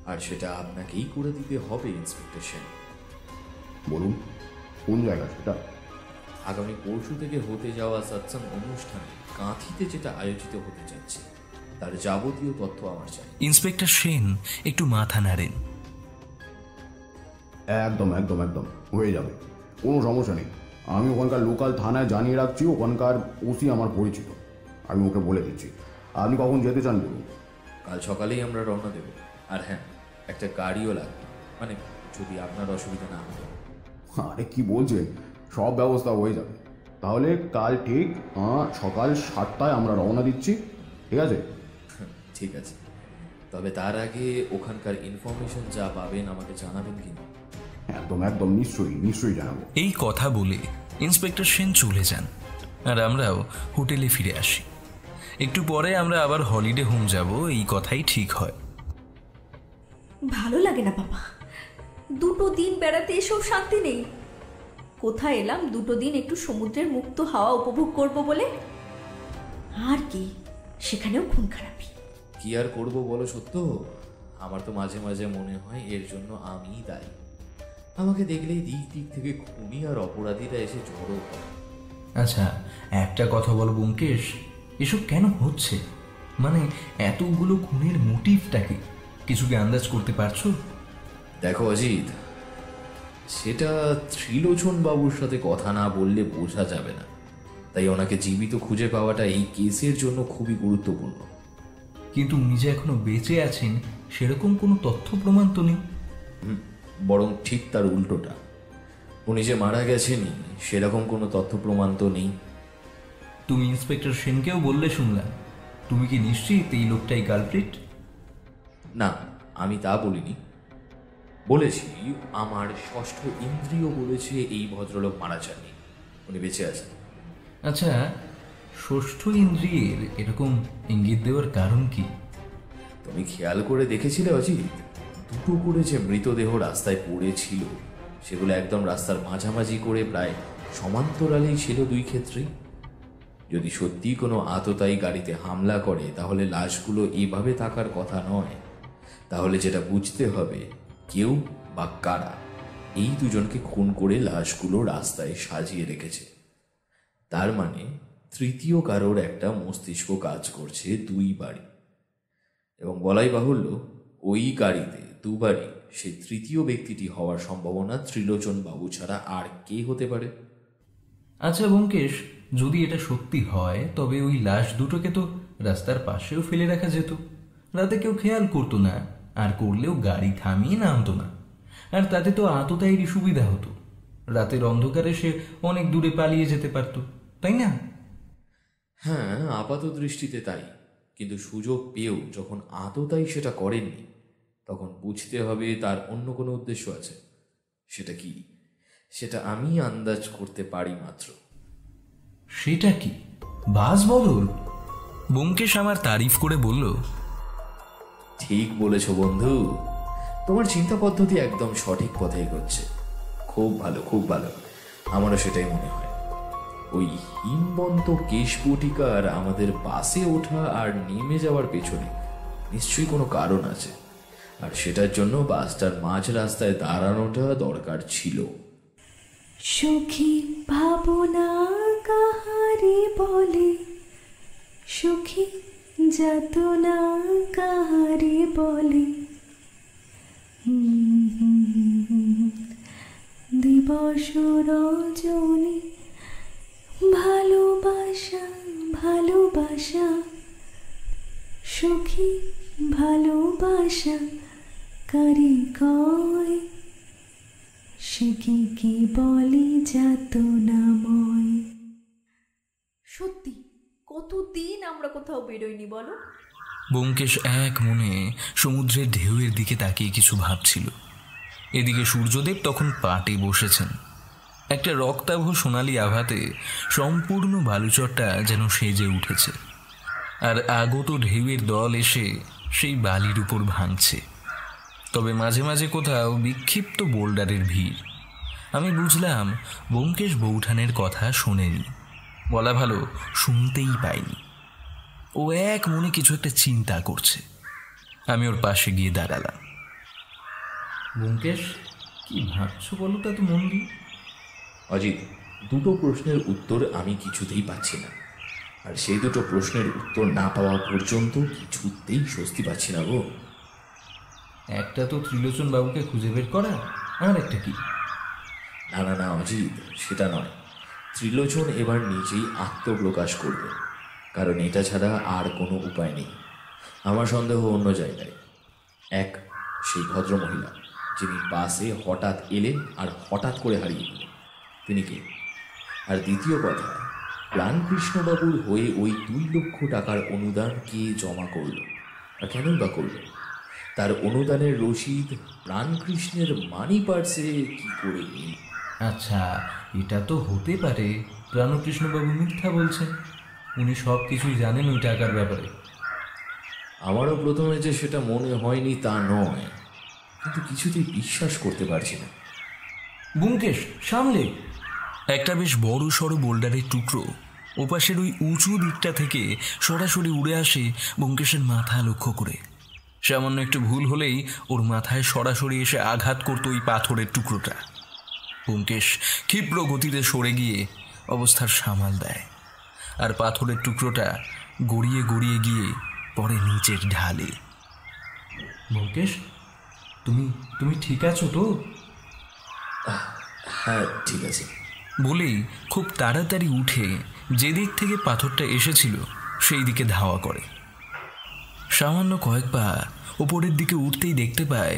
[SPEAKER 5] আর সেটা আপনাকেই করে দিতে হবে ইন্সপেক্টর সেন।
[SPEAKER 7] বলুন, কোন জায়গা সেটা?
[SPEAKER 5] আগামী পরশু থেকে হতে যাওয়া সৎসঙ্গ অনুষ্ঠানে কাঁথিতে যেটা আয়োজিত হতে যাচ্ছে তার যাবতীয় তথ্য আমার চাই।
[SPEAKER 2] ইন্সপেক্টর সেন একটু মাথা নাড়েন।
[SPEAKER 7] একদম একদম একদম হয়ে যাবে, কোনো সমস্যা নেই। আমি ওখানকার লোকাল থানায় জানিয়ে রাখছি, ওখানকার ওসি আমার পরিচিত, আমি ওকে বলে দিচ্ছি। আপনি কখন যেতে চান বলুন?
[SPEAKER 5] কাল সকালেই আমরা রওনা দেব। আর হ্যাঁ, একটা গাড়িও লাগবে, মানে যদি আপনার অসুবিধা না হয়।
[SPEAKER 7] আরে কি বলছেন, সব ব্যবস্থা হয়ে যাবে। তাহলে কাল ঠিক সকাল 7টায় আমরা রওনা দিচ্ছি, ঠিক আছে?
[SPEAKER 5] ঠিক আছে, তবে তার আগে ওখানকার ইনফরমেশন যা পাবেন আমাকে জানাবেন কিন্তু।
[SPEAKER 7] একদম একদম নিশ্চয়ই নিশ্চয়ই জানাবো।
[SPEAKER 2] এই কথা বলে ইন্সপেক্টর সেন চলে যান আর আমরাও হোটেলে ফিরে আসি। একটু পরে আমরা আবার হলিডে হোম যাব, এই কথাই ঠিক হয়।
[SPEAKER 6] ভালো লাগে না বাবা, 2 দিন বেড়াতে এসেও শান্তি নেই। কোথায় এলাম 2 দিন একটু সমুদ্রের মুক্ত হাওয়া উপভোগ করব বলে, আর কি সেখানেও খুন খারাপি।
[SPEAKER 5] কি আর করবো বলো সত্য, আমার তো মাঝে মাঝে মনে হয় এর জন্য আমিই দায়ী। আমাকে দেখলেই দিক দিক থেকে খুনি আর অপরাধীরা এসে জড়ো করে।
[SPEAKER 2] আচ্ছা একটা কথা বলো ব্যোমকেশ, এসব কেন হচ্ছে? মানে এতগুলো খুনের মোটিভটা কি, কিছু কি আন্দাজ করতে পারছো?
[SPEAKER 5] দেখো অজিত, সেটা ত্রিলোচন বাবুর সাথে কথা না বললে বোঝা যাবে না, তাই ওনাকে জীবিত খুঁজে পাওয়াটা এই কেসের জন্য খুবই গুরুত্বপূর্ণ।
[SPEAKER 2] কিন্তু উনি যে এখনো বেঁচে আছেন সেরকম কোনো তথ্য প্রমাণ তো নেই।
[SPEAKER 5] বরং ঠিক তার উল্টোটা, উনি যে মারা গেছেনই সেরকম কোনো তথ্য প্রমাণ তো নেই।
[SPEAKER 2] তুমি ইন্সপেক্টর সেনকেও বললে শুনলাম। তুমি কি নিশ্চিত এই লোকটাই কালপ্রিট?
[SPEAKER 5] না, আমি তা বলিনি। বলেছি আমার ষষ্ঠ ইন্দ্রিয় বলেছে এই ভদ্রলোক মারা যাননি, উনি বেঁচে আছেন।
[SPEAKER 2] আচ্ছা, ষষ্ঠ ইন্দ্রিয়ের এরকম ইঙ্গিত দেওয়ার কারণ কি?
[SPEAKER 5] তুমি খেয়াল করে দেখেছিলে অজিত, দুটো করে যে মৃতদেহ রাস্তায় পড়েছিল সেগুলো একদম রাস্তার মাঝামাঝি করে প্রায় সমান্তরালেই ছিল দুই ক্ষেত্রেই। যদি সত্যি কোনো আততায়ী গাড়িতে হামলা করে তাহলে লাশগুলো এইভাবে থাকার কথা নয়। তাহলে যেটা বুঝতে হবে, কেউ বা কারা এই দুজনকে খুন করে লাশগুলো রাস্তায় সাজিয়ে রেখেছে। তার মানে তৃতীয় কারোর একটা মস্তিষ্ক কাজ করছে দুই বাড়ি, এবং বলাই বাহুল্য ওই গাড়িতে দুবারই সেই তৃতীয় ব্যক্তিটি হওয়ার সম্ভাবনা ত্রিলোচন বাবু ছাড়া আর কে হতে পারে?
[SPEAKER 2] আচ্ছা ব্যোমকেশ, যদি এটা সত্যি হয় তবে ওই লাশ দুটোকে তো রাস্তার পাশেও ফেলে রাখা যেত। রাতে কেউ খেয়াল করতো না, আর করলেও গাড়ি থামিয়ে নামতো না, আর তাতে তো আততায়ীরই সুবিধা হতো। রাতের অন্ধকারে সে অনেক দূরে পালিয়ে যেতে পারত, তাই না?
[SPEAKER 5] হ্যাঁ, আপাত দৃষ্টিতে তাই, কিন্তু সুযোগ পেয়েও যখন আততায়ী সেটা করেননি তখন বুঝতে হবে তার অন্য কোনো উদ্দেশ্য আছে। সেটা কি, সেটা আমি আন্দাজ করতে পারি মাত্র।
[SPEAKER 2] সেটা কি? বাস বদল?
[SPEAKER 1] ব্যোমকেশ আমার তারিফ করে বলল,
[SPEAKER 5] ঠিক বলেছ বন্ধু, তোমার চিন্তা পদ্ধতি একদম সঠিক পথে এগোচ্ছে। খুব ভালো, খুব ভালো, আমারও সেটাই মনে হয়। ওই হিমবন্ত কেশবটিকার আমাদের বাসে ওঠা আর নেমে যাওয়ার পেছনে নিশ্চয়ই কোনো কারণ আছে, আর সেটার জন্য বাসটার মাঝ রাস্তায় দাঁড়ানোটা দরকার ছিল।
[SPEAKER 6] সুখী ভাবনা কাহারে বলে, সুখী যাতনা কাহারে বলে, দিবস রজনী ভালোবাসা ভালোবাসা, সুখী ভালোবাসা কারি কয়, সে কি বলে যাতনাময়। সত্যি কতদিন আমরা কোথাও বেরোইনি বলো?
[SPEAKER 1] ব্যোমকেশ এক মনে সমুদ্রের ঢেউয়ের দিকে তাকিয়ে কিছু ভাবছিল। এদিকে সূর্যদেব তখন পাটে বসেছেন। একটা রক্তাভ সোনালি আভাতে সম্পূর্ণ বালুচরটা যেন সেজে উঠেছে, আর আগত ঢেউয়ের দল এসে সেই বালির উপর ভাঙছে। তবে মাঝে মাঝে কোথাও বিক্ষিপ্ত বোল্ডারের ভিড়। আমি বুঝলাম ব্যোমকেশ বৌঠানের কথা শোনেনি, বলা ভালো শুনতেই পাইনি। ও এক মনে কিছু একটা চিন্তা করছে। আমি ওর পাশে গিয়ে দাঁড়ালাম।
[SPEAKER 2] ব্যোমকেশ, কি ভাবছো বলো তা তো মন দিয়ে?
[SPEAKER 5] অজিত, দুটো প্রশ্নের উত্তর আমি কিছুতেই পাচ্ছি না, আর সেই দুটো প্রশ্নের উত্তর না পাওয়া পর্যন্ত কিছুতেই স্বস্তি পাচ্ছি না গো।
[SPEAKER 2] একটা তো ত্রিলোচন বাবুকে খুঁজে বের করা, আর একটা কি?
[SPEAKER 5] না না না অজিত, সেটা নয়। ত্রিলোচন এবার নিজেই আত্মপ্রকাশ করবে, কারণ এটা ছাড়া আর কোনো উপায় নেই। আমার সন্দেহ অন্য জায়গায়। এক, সেই ভদ্রমহিলা যিনি বাসে হঠাৎ এলেন আর হঠাৎ করে হারিয়ে গেলেন, তিনি কে? আর দ্বিতীয় কথা, প্রাণকৃষ্ণবাবুর হয়ে ওই 2 লক্ষ টাকার অনুদান কে জমা করল, আর কেনই বা করল? তার অনুদানের রসিদ প্রাণকৃষ্ণের মানি পার্সে কি করে এল?
[SPEAKER 2] আচ্ছা, এটা তো হতে পারে প্রাণকৃষ্ণবাবু মিথ্যা বলছেন। উনি সব কিছুই জানেন ওই টাকার ব্যাপারে।
[SPEAKER 5] আমারও প্রথমে যে সেটা মনে হয়নি তা নয়, কিন্তু কিছুতেই বিশ্বাস করতে পারছি না।
[SPEAKER 2] ব্যোমকেশ, সামলে!
[SPEAKER 1] একটা বেশ বড় সড়ো বোল্ডারের টুকরো ওপাশের ওই উঁচু দিকটা থেকে সরাসরি উড়ে আসে ব্যোমকেশের মাথা লক্ষ্য করে। সামান্য একটু ভুল হলেই ওর মাথায় সরাসরি এসে আঘাত করতো ওই পাথরের টুকরোটা। ব্যোমকেশ ক্ষিপ্র গতিতে সরে গিয়ে অবস্থার সামাল দেয়, আর পাথরের টুকরোটা গড়িয়ে গড়িয়ে গিয়ে পরে নিচের ঢালে।
[SPEAKER 2] ব্যোমকেশ, তুমি ঠিক আছো তো?
[SPEAKER 5] হ্যাঁ, ঠিক আছে
[SPEAKER 1] বলেই খুব তাড়াতাড়ি উঠে যেদিক থেকে পাথরটা এসেছিল সেই দিকে ধাওয়া করে। সামান্য কয়েক পা ওপরের দিকে উঠতেই দেখতে পায়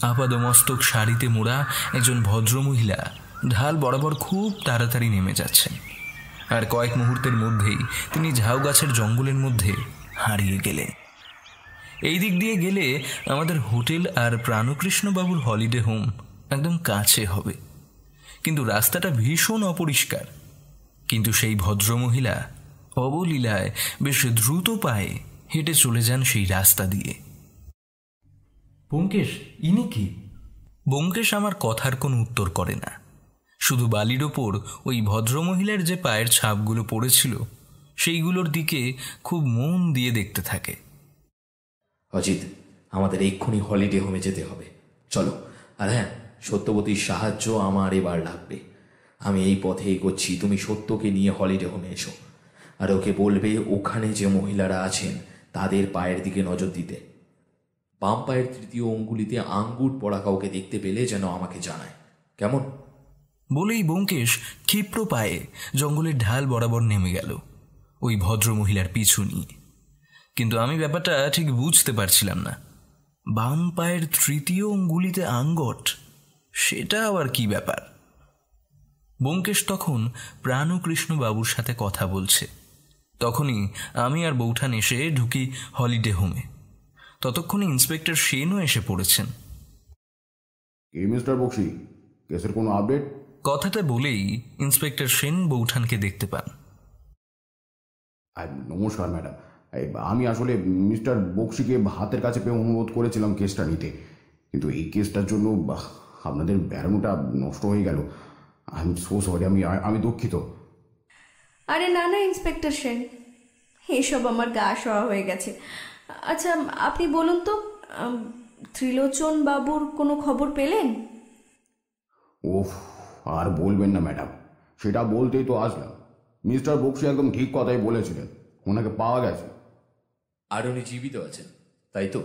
[SPEAKER 1] আপাদমস্তক শাড়িতে মোড়া একজন ভদ্রমহিলা
[SPEAKER 2] ঢাল বরাবর খুব তাড়াতাড়ি নেমে যাচ্ছেন, আর কয়েক মুহূর্তের মধ্যেই তিনি ঝাউ গাছের জঙ্গলের মধ্যে হারিয়ে গেলেন। এই দিক দিয়ে গেলে আমাদের হোটেল আর প্রাণকৃষ্ণবাবুর হলিডে হোম একদম কাছে হবে, কিন্তু রাস্তাটা ভীষণ অপরিষ্কার। কিন্তু সেই ভদ্রমহিলা অবলীলায় বেশ দ্রুত পায়ে হেঁটে চলে যান সেই রাস্তা দিয়ে।
[SPEAKER 1] ব্যোমকেশ, ইনি কি?
[SPEAKER 2] ব্যোমকেশ আমার কথার কোনো উত্তর করে না, শুধু বালির ওপর ওই ভদ্রমহিলার যে পায়ের ছাপগুলো পড়েছিল সেইগুলোর দিকে খুব মন দিয়ে দেখতে থাকে।
[SPEAKER 5] অজিত, আমাদের এক্ষুনি হলিডে হোমে যেতে হবে, চলো। আর হ্যাঁ, সত্যবতীর সাহায্য আমার এবার লাগবে। আমি এই পথে এগোচ্ছি, তুমি সত্যকে নিয়ে হলিডে হোমে এসো, আর ওকে বলবে ওখানে যে মহিলারা আছেন তাদের পায়ের দিকে নজর দিতে। বাম পায়ের তৃতীয় অঙ্গুলিতে আঙ্গুর পড়া কাউকে দেখতে পেলে যেন আমাকে জানায়, কেমন?
[SPEAKER 2] বলেই ব্যোমকেশ ক্ষিপ্র পায়ে জঙ্গলের ঢাল বরাবর নেমে গেল ওই ভদ্রমহিলার পিছু নিয়ে। কিন্তু আমি ব্যাপারটা ঠিক বুঝতে পারছিলাম না। বাম পায়ের তৃতীয় অঙ্গুলিতে আঙ্গট, সেটা আবার কি ব্যাপার? ব্যোমকেশ তখন প্রাণকৃষ্ণবাবুর সাথে কথা বলছে। তখনই আমি আর বৌঠান এসে ঢুকি হলিডে হোমে। ততক্ষণে ইন্সপেক্টর সেনও এসে পড়েছেন।
[SPEAKER 7] মিস্টার বক্সি, কেসের কোনো আপডেট?
[SPEAKER 2] কথাটা বলেই ইন্সপেক্টর সেন বৌঠানকে দেখতে পান।
[SPEAKER 7] নমস্কার ম্যাডাম, আমি আসলে মিস্টার বক্সিকে হাতের কাছে পেয়ে অনুরোধ করেছিলাম কেসটা নিতে, কিন্তু এই কেসটার জন্য আপনাদের বেড়ানোটা নষ্ট হয়ে গেল। আই এম সো সরি, আমি দুঃখিত।
[SPEAKER 6] আরে না না ইন্সপেক্টর সেন, এসব আমার গা শোয়া হয়ে গেছে। আচ্ছা আপনি বলুন তো, ত্রিলোচন বাবুর কোনো খবর পেলেন?
[SPEAKER 7] ওফ, আর বলবেন না ম্যাডাম, সেটা বলতেই তো আসলাম। মিস্টার বক্সি একদম ঠিক কথাই বলেছিলেন, ওনাকে পাওয়া গেছে।
[SPEAKER 5] আর উনি জীবিত আছেন, তাই তো?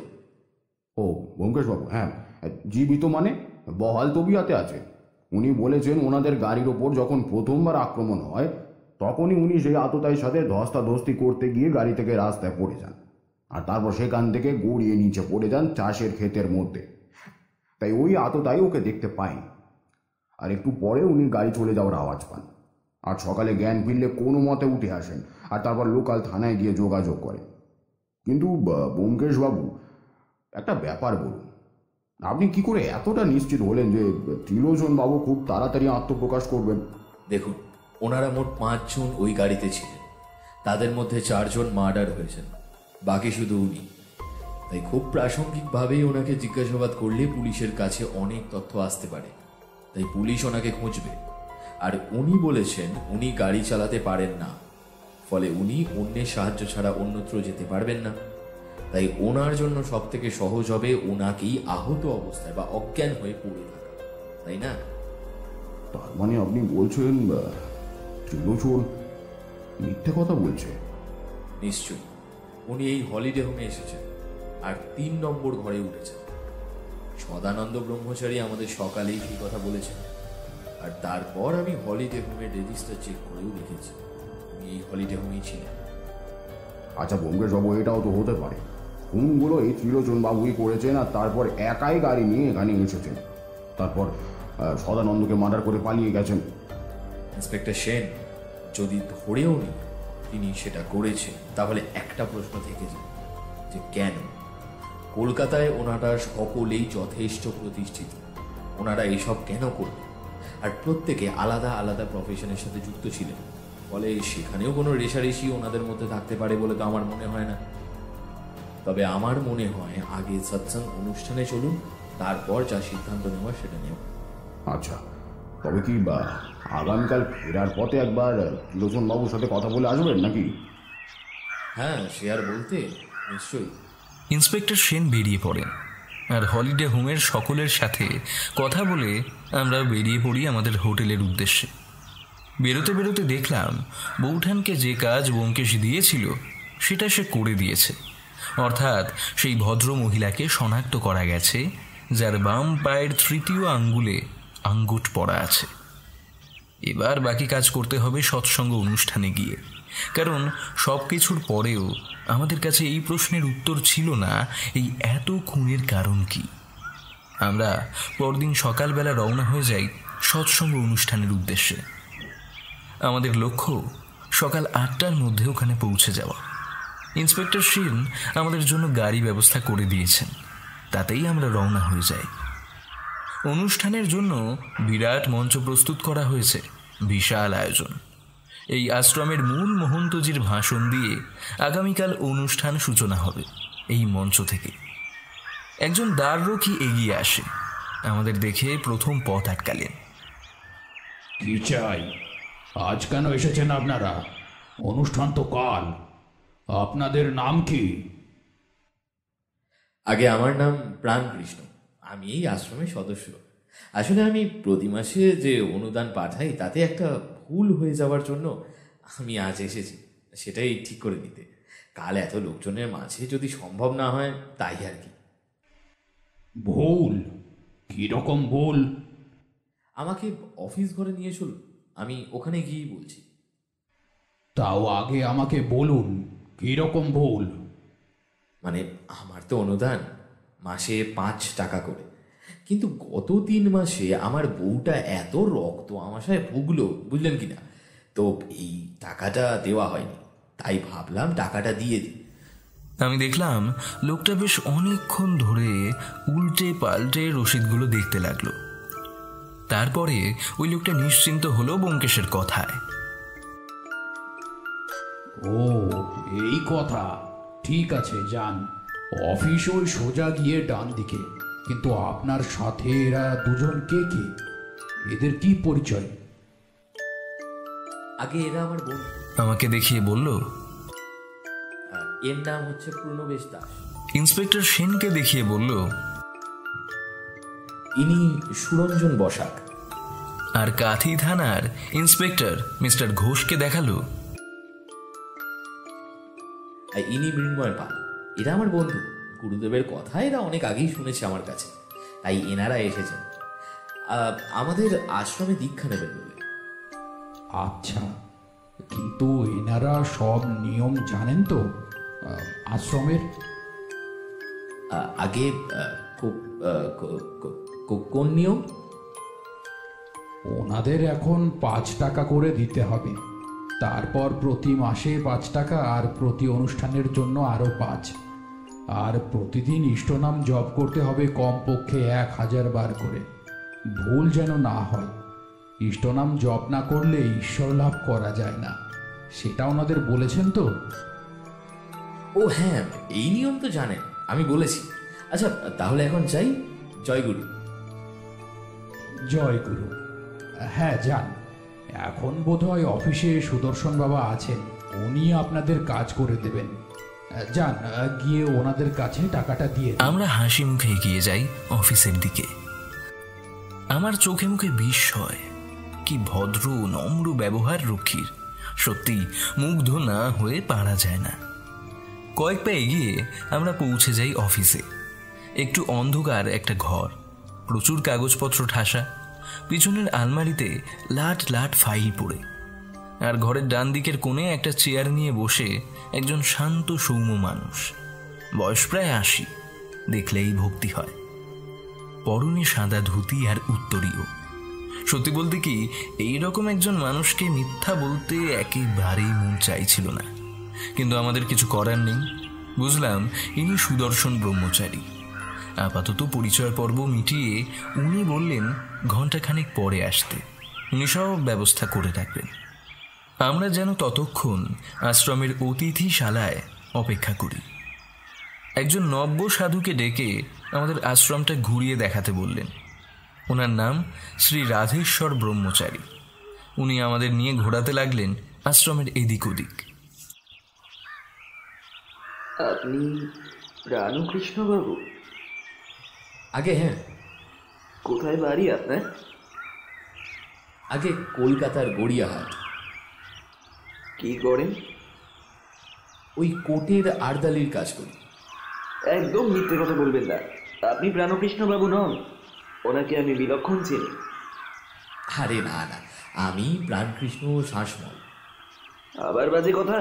[SPEAKER 7] ও ব্যোমকেশবাবু, হ্যাঁ জীবিত মানে বহাল তবিয়াতে আছে। উনি বলেছেন ওনাদের গাড়ির ওপর যখন প্রথমবার আক্রমণ হয় তখনই উনি সেই আততায়ীর সাথে ধস্তাধস্তি করতে গিয়ে গাড়ি থেকে রাস্তায় পড়ে যান, আর তারপর সেখান থেকে গড়িয়ে নিচে পড়ে যান চাষের ক্ষেতের মধ্যে। তাই ওই আততায়ী ওকে দেখতে পায়নি, আর একটু পরে উনি গাড়ি চলে যাওয়ার আওয়াজ পান, আর সকালে জ্ঞান ফিরলে কোনো মতে উঠে আসেন, আর তারপর লোকাল থানায় গিয়ে যোগাযোগ করেন। কিন্তু ব্যোমকেশবাবু, একটা ব্যাপার বলুন, আপনি কি করে এতটা নিশ্চিত হলেন যে ত্রিলোচন বাবু খুব তাড়াতাড়ি আত্মপ্রকাশ করবেন?
[SPEAKER 5] দেখুন, ওনারা মোট 5 জন ওই গাড়িতে ছিলেন, তাদের মধ্যে 4 জন মার্ডার হয়েছেন, বাকি শুধু উনি। তাই খুব প্রাসঙ্গিকভাবেই ওনাকে জিজ্ঞাসাবাদ করলে পুলিশের কাছে অনেক তথ্য আসতে পারে, তাই পুলিশ ওনাকে খুঁজবে। আর উনি বলেছেন উনি গাড়ি চালাতে পারেন না, ফলে উনি অন্যের সাহায্য ছাড়া অন্যত্র যেতে পারবেন না। তাই ওনার জন্য সব থেকে সহজ হবে ওনাকেই আহত অবস্থায় বা অজ্ঞান হয়ে পড়ে থাকা, তাই না?
[SPEAKER 7] তার মানে আপনি বলছেন ত্রিলোচন মিথ্যে কথা বলছে?
[SPEAKER 5] নিশ্চয়ই। উনি এই হলিডে হোমে এসেছেন আর 3 নম্বর ঘরে উঠেছেন। সদানন্দ ব্রহ্মচারী আমাদের সকালেই সেই কথা বলেছেন, আর তারপর আমি হলিডে হোমের রেজিস্টার চেক করেও দেখেছি উনি এই হলিডে হোমেই ছিলেন।
[SPEAKER 7] আচ্ছা ব্যোমকেশবাবু, এটাও তো হতে পারে খুনগুলো এই ত্রিলোচন বাবুই করেছেন, আর তারপর একাই গাড়ি নিয়ে এখানে এসেছেন, তারপর সদানন্দকে মার্ডার করে পালিয়ে গেছেন।
[SPEAKER 5] ইন্সপেক্টর সেন, যদি ধরেও নি তিনি সেটা করেছেন, তাহলে একটা প্রশ্ন থেকে যায় যে কেন? কলকাতায় ওনারা সকলেই যথেষ্ট প্রতিষ্ঠিত, ওনারা এসব কেন করবেন? আর প্রত্যেকে আলাদা আলাদা প্রফেশনের সাথে যুক্ত ছিলেন, ফলে সেখানেও কোনো রেষারেষি ওনাদের মধ্যে থাকতে পারে বলে তো আমার মনে হয় না। তবে আমার মনে হয় আগে সৎসঙ্গ অনুষ্ঠানে চলুন, তারপর যা সিদ্ধান্ত নেওয়া সেটা নেব।
[SPEAKER 7] আচ্ছা, তবে কি আগামীকাল ফেরার পথে একবার ত্রিলোচন বাবুর সাথে কথা বলে আসবেন নাকি?
[SPEAKER 5] হ্যাঁ, সে আর বলতে, নিশ্চয়ই।
[SPEAKER 2] ইন্সপেক্টর সেন বেরিয়ে পড়েন, আর হলিডে হোমের সকলের সাথে কথা বলে আমরা বেরিয়ে পড়ি আমাদের হোটেলের উদ্দেশ্যে। বেরোতে বেরোতে দেখলাম বৌঠানকে যে কাজ ব্যোমকেশ দিয়েছিল সেটা সে করে দিয়েছে। অর্থাৎ সেই ভদ্র মহিলাকে শনাক্ত করা গেছে যার বাম পায়ের তৃতীয় আঙ্গুলে আঙ্গুট পড়া আছে। এবার বাকি কাজ করতে হবে সৎসঙ্গ অনুষ্ঠানে গিয়ে, কারণ সব কিছুর পরেও আমাদের কাছে এই প্রশ্নের উত্তর ছিল না, এই এত খুনের কারণ কি। আমরা পরদিন সকালবেলা রওনা হয়ে যাই সৎসঙ্গ অনুষ্ঠানের উদ্দেশ্যে। আমাদের লক্ষ্য সকাল 8টার মধ্যে ওখানে পৌঁছে যাওয়া। ইন্সপেক্টর শিন আমাদের জন্য গাড়ি ব্যবস্থা করে দিয়েছেন, তাতেই আমরা রওনা হয়ে যাই। অনুষ্ঠানের জন্য বিরাট মঞ্চ প্রস্তুত করা হয়েছে, বিশাল আয়োজন। এই আশ্রমের মূল মহন্তজির ভাষণ দিয়ে আগামীকাল অনুষ্ঠান সূচনা হবে। এই মঞ্চ থেকে একজন দ্বাররক্ষী এগিয়ে আসে, আমাদের দেখে প্রথম পথ আটকালেন।
[SPEAKER 9] কি চাই? আজ কেন এসেছেন আপনারা? অনুষ্ঠান তো কাল। আপনাদের নাম কি?
[SPEAKER 5] আগে আমার নাম প্রাণকৃষ্ণ, আমি এই আশ্রমের সদস্য। আসলে আমি প্রতি মাসে যে অনুদান পাঠাই তাতে একটা ভুল হয়ে যাওয়ার জন্য আমি আজ এসেছি সেটাই ঠিক করে দিতে। কাল এত লোকজনের মাঝে যদি সম্ভব না হয় তাই আর কি।
[SPEAKER 9] ভুল? কিরকম ভুল?
[SPEAKER 5] আমাকে অফিস ঘরে নিয়ে চলুন, আমি ওখানে গিয়ে বলছি।
[SPEAKER 9] তাও আগে আমাকে বলুন কিরকম ভুল।
[SPEAKER 5] মানে আমার তো অনুদান মাসে 5 টাকা করে, কিন্তু গত 3 মাসে আমার বউটা এত রক্ত আমাশায় ভুগলো, বুঝলেন কিনা, তো এই টাকাটা দেওয়া হয়নি, তাই ভাবলাম টাকাটা দিয়ে দিই।
[SPEAKER 2] আমি দেখলাম লোকটা বেশ অনেকক্ষণ ধরে উল্টে পাল্টে রসিদগুলো দেখতে লাগলো। তারপরে ওই লোকটা নিশ্চিন্ত হলো ব্যোমকেশের কথায়।
[SPEAKER 9] ও এই কথা, ঠিক আছে যান। অফিস ওই সোজা গিয়ে ডান দিকে। কিন্তু আপনার সাথে এরা দুজন কে কে? এদের কি পরিচয়?
[SPEAKER 5] আগে এরা আমার বন্ধু।
[SPEAKER 2] আমাকে দেখিয়ে বলল,
[SPEAKER 5] এর নাম হচ্ছে প্রণবেশ দাস।
[SPEAKER 2] ইন্সপেক্টর সেনকে দেখিয়ে বলল,
[SPEAKER 5] ইনি সুরঞ্জন বসাক।
[SPEAKER 2] আর কাথি থানার ইন্সপেক্টর মিস্টার ঘোষকে দেখালো,
[SPEAKER 5] আর ইনি মৃন্ময় পাল। এরা আমার বন্ধু, গুরুদেবের কথা এরা অনেক আগেই শুনেছে আমার কাছে, তাই এনারা এসেছেন আমাদের আশ্রমে দীক্ষা নেবেন বলে।
[SPEAKER 9] আচ্ছা, কিন্তু এনারা সব নিয়ম জানেন তো আশ্রমের?
[SPEAKER 5] আগে কোন নিয়ম?
[SPEAKER 9] ওনাদের এখন 5 টাকা করে দিতে হবে, তারপর প্রতি মাসে 5 টাকা, আর প্রতি অনুষ্ঠানের জন্য আরও 5, আর প্রতিদিন ইষ্টনাম জপ করতে হবে কমপক্ষে 1000 বার করে। ভুল যেন না হয়। ইষ্টনাম জপ না করলে ঈশ্বর লাভ করা যায় না, সেটা ওনাদের বলেছেন তো?
[SPEAKER 5] ও হ্যাঁ, এই নিয়ম তো জানেন, আমি বলেছি। আচ্ছা তাহলে এখন যাই। জয় গুরু।
[SPEAKER 9] জয় গুরু। হ্যাঁ যান। এখন বোধহয় অফিসে সুদর্শন বাবা আছেন, উনি আপনাদের কাজ করে দেবেন। যান, গিয়ে ওনাদের কাছে টাকাটা দিয়ে।
[SPEAKER 2] আমরা হাসি মুখে এগিয়ে যাই অফিসের দিকে। আমার চোখে মুখে বিস্ময়, কি ভদ্র নম্র ব্যবহার রক্ষীর, সত্যি মুগ্ধ না হয়ে পারা যায় না। কয়েক পা এগিয়ে আমরা পৌঁছে যাই অফিসে। একটু অন্ধকার একটা ঘর, প্রচুর কাগজপত্র ঠাসা, পিছনের আলমারিতে লাট লাট ফাইল পড়ে, আর ঘরের ডান দিকের কোণে একটা চেয়ার নিয়ে বসে একজন শান্ত সৌম্য মানুষ, বয়স প্রায় 80, দেখলেই ভক্তি হয়। পরনে সাদা ধুতি আর উত্তরীয়। সত্যি বলতে কি, এইরকম একজন মানুষকে মিথ্যা বলতে একেবারেই মন চাইছিল না, কিন্তু আমাদের কিছু করার নেই। বুঝলাম ইনি সুদর্শন ব্রহ্মচারী। আপাতত পরিচয় পর্ব মিটিয়ে উনি বললেন ঘণ্টাখানেক পরে আসতে, উনি সব ব্যবস্থা করে রাখবেন। আমরা যেন ততক্ষণ আশ্রমের অতিথিশালায় অপেক্ষা করি। একজন নব্য সাধুকে ডেকে আমাদের আশ্রমটা ঘুরিয়ে দেখাতে বললেন। ওনার নাম শ্রী রাধেশ্বর ব্রহ্মচারী। উনি আমাদের নিয়ে ঘোরাতে লাগলেন আশ্রমের এদিক ওদিক।
[SPEAKER 10] আপনি রামকৃষ্ণ বাবু?
[SPEAKER 5] আগে হ্যাঁ।
[SPEAKER 10] কোথায় বাড়ি আপনার?
[SPEAKER 5] আগে কলকাতার গড়িয়াহাট।
[SPEAKER 10] কি করেন?
[SPEAKER 5] ওই কোটের আড়দালির কাজ করি।
[SPEAKER 10] একদম মিথ্যে কথা বলবেন না, আপনি প্রাণকৃষ্ণ বাবু নন। ওনাকে আমি বিলক্ষণ চিনি।
[SPEAKER 5] আরে না না, আমি প্রাণকৃষ্ণ শাসমল।
[SPEAKER 10] আবার বাজে কথা।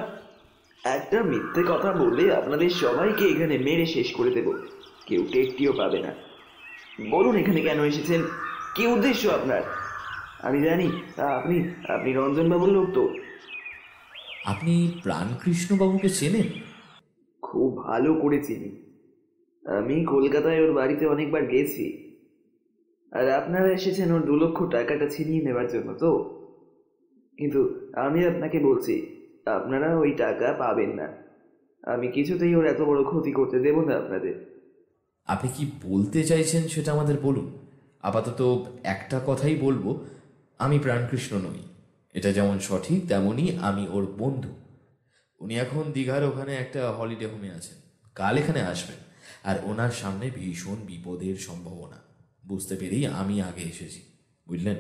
[SPEAKER 10] একটা মিথ্যে কথা বলে আপনাদের সবাইকে এখানে মেরে শেষ করে দেব, কেউ টেকটিও পাবে না। বলুন এখানে কেন এসেছেন, কি উদ্দেশ্য আপনার? আমি জানি আপনি আপনি রঞ্জনবাবুর লোক তো।
[SPEAKER 5] আপনি প্রাণকৃষ্ণবাবুকে চেনেন?
[SPEAKER 10] খুব ভালো করে চিনি। আমি কলকাতায় ওর বাড়িতে অনেকবার গেছি। আর আপনারা এসেছেন ওর 2 লক্ষ টাকাটা ছিনিয়ে নেবার জন্য তো। কিন্তু আমি আপনাকে বলছি, আপনারা ওই টাকা পাবেন না। আমি কিছুতেই ওর এত বড় ক্ষতি করতে দেব না আপনাদের।
[SPEAKER 5] আপনি কি বলতে চাইছেন সেটা আমাদের বলুন। আপাতত একটা কথাই বলবো, আমি প্রাণকৃষ্ণ নই। এটা যেমন সঠিক তেমনই আমি ওর বন্ধু। উনি এখন দীঘার ওখানে একটা হলিডে হোমে আছেন, কাল এখানে আসবেন। আর ওনার সামনে ভীষণ বিপদের সম্ভাবনা, বুঝতে পেরেই আমি আগে এসেছি, বুঝলেন?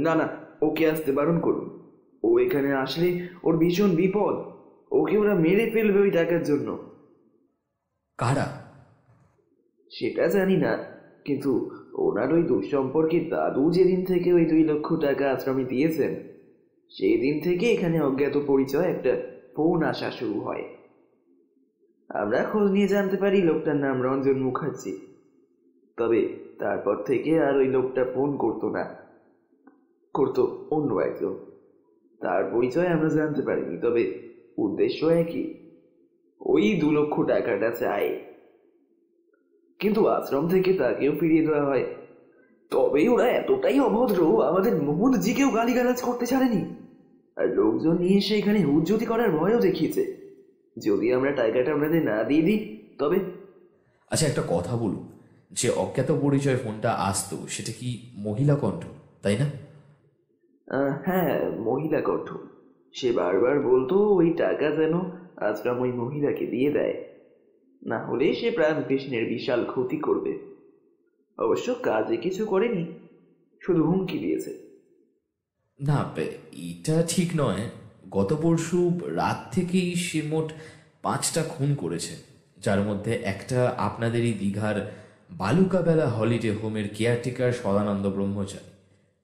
[SPEAKER 10] না না, ওকে আসতে বারণ করুন। ও এখানে আসলে ওর ভীষণ বিপদ। ওকে ওরা মেরে ফেলবে ওই টাকার জন্য।
[SPEAKER 5] কারা?
[SPEAKER 10] সেটা জানি না, কিন্তু ওনার ওই দুঃসম্পর্কের দাদু যেদিন থেকে ওই 2 লক্ষ টাকা আশ্রমে দিয়েছেন, সেই দিন থেকে এখানে অজ্ঞাত পরিচয় একটা ফোন আসা শুরু হয়। আমরা খোঁজ নিয়ে জানতে পারি লোকটার নাম রঞ্জন মুখার্জি। তবে তারপর থেকে আর ওই লোকটা ফোন করতো না, করতো অন্য একজন। তার পরিচয় আমরা জানতে পারিনি, তবে উদ্দেশ্য একই, ওই 2 লক্ষ টাকাটা চাই। কিন্তু আশ্রম থেকে তাকেও ফিরিয়ে দেওয়া হয়। তবে ওরা এতটাই অভদ্র, আমাদের মোহনজিকেও গালিগালাজ করতে ছাড়েনি। আর লোকজন নিয়ে এসে এখানে হুজ্জতি করার ভয়ও দেখিয়েছে। যদি আমরা টাকাটা আপনাদের না দিয়ে দিই তবে।
[SPEAKER 5] আচ্ছা, একটা কথা বলুন, যে অজ্ঞাত পরিচয় ফোনটা আসতো সেটা কি মহিলা কণ্ঠ, তাই না?
[SPEAKER 10] হ্যাঁ, মহিলা কণ্ঠ। সে বারবার বলতো ওই টাকা যেন আশ্রম ওই মহিলাকে দিয়ে দেয়, না হলে সে প্রাণকৃষ্ণের বিশাল ক্ষতি করবে। অবশ্য কাজে কিছু করেনি, শুধু হুমকি দিয়েছে।
[SPEAKER 5] না, এটা ঠিক নয়। গত পরশু রাত থেকেই সে মোট 5টা খুন করেছে, যার মধ্যে একটা আপনাদেরই দীঘার বালুকাবেলা হলিডে হোমের কেয়ারটেকার সদানন্দ ব্রহ্মচারী।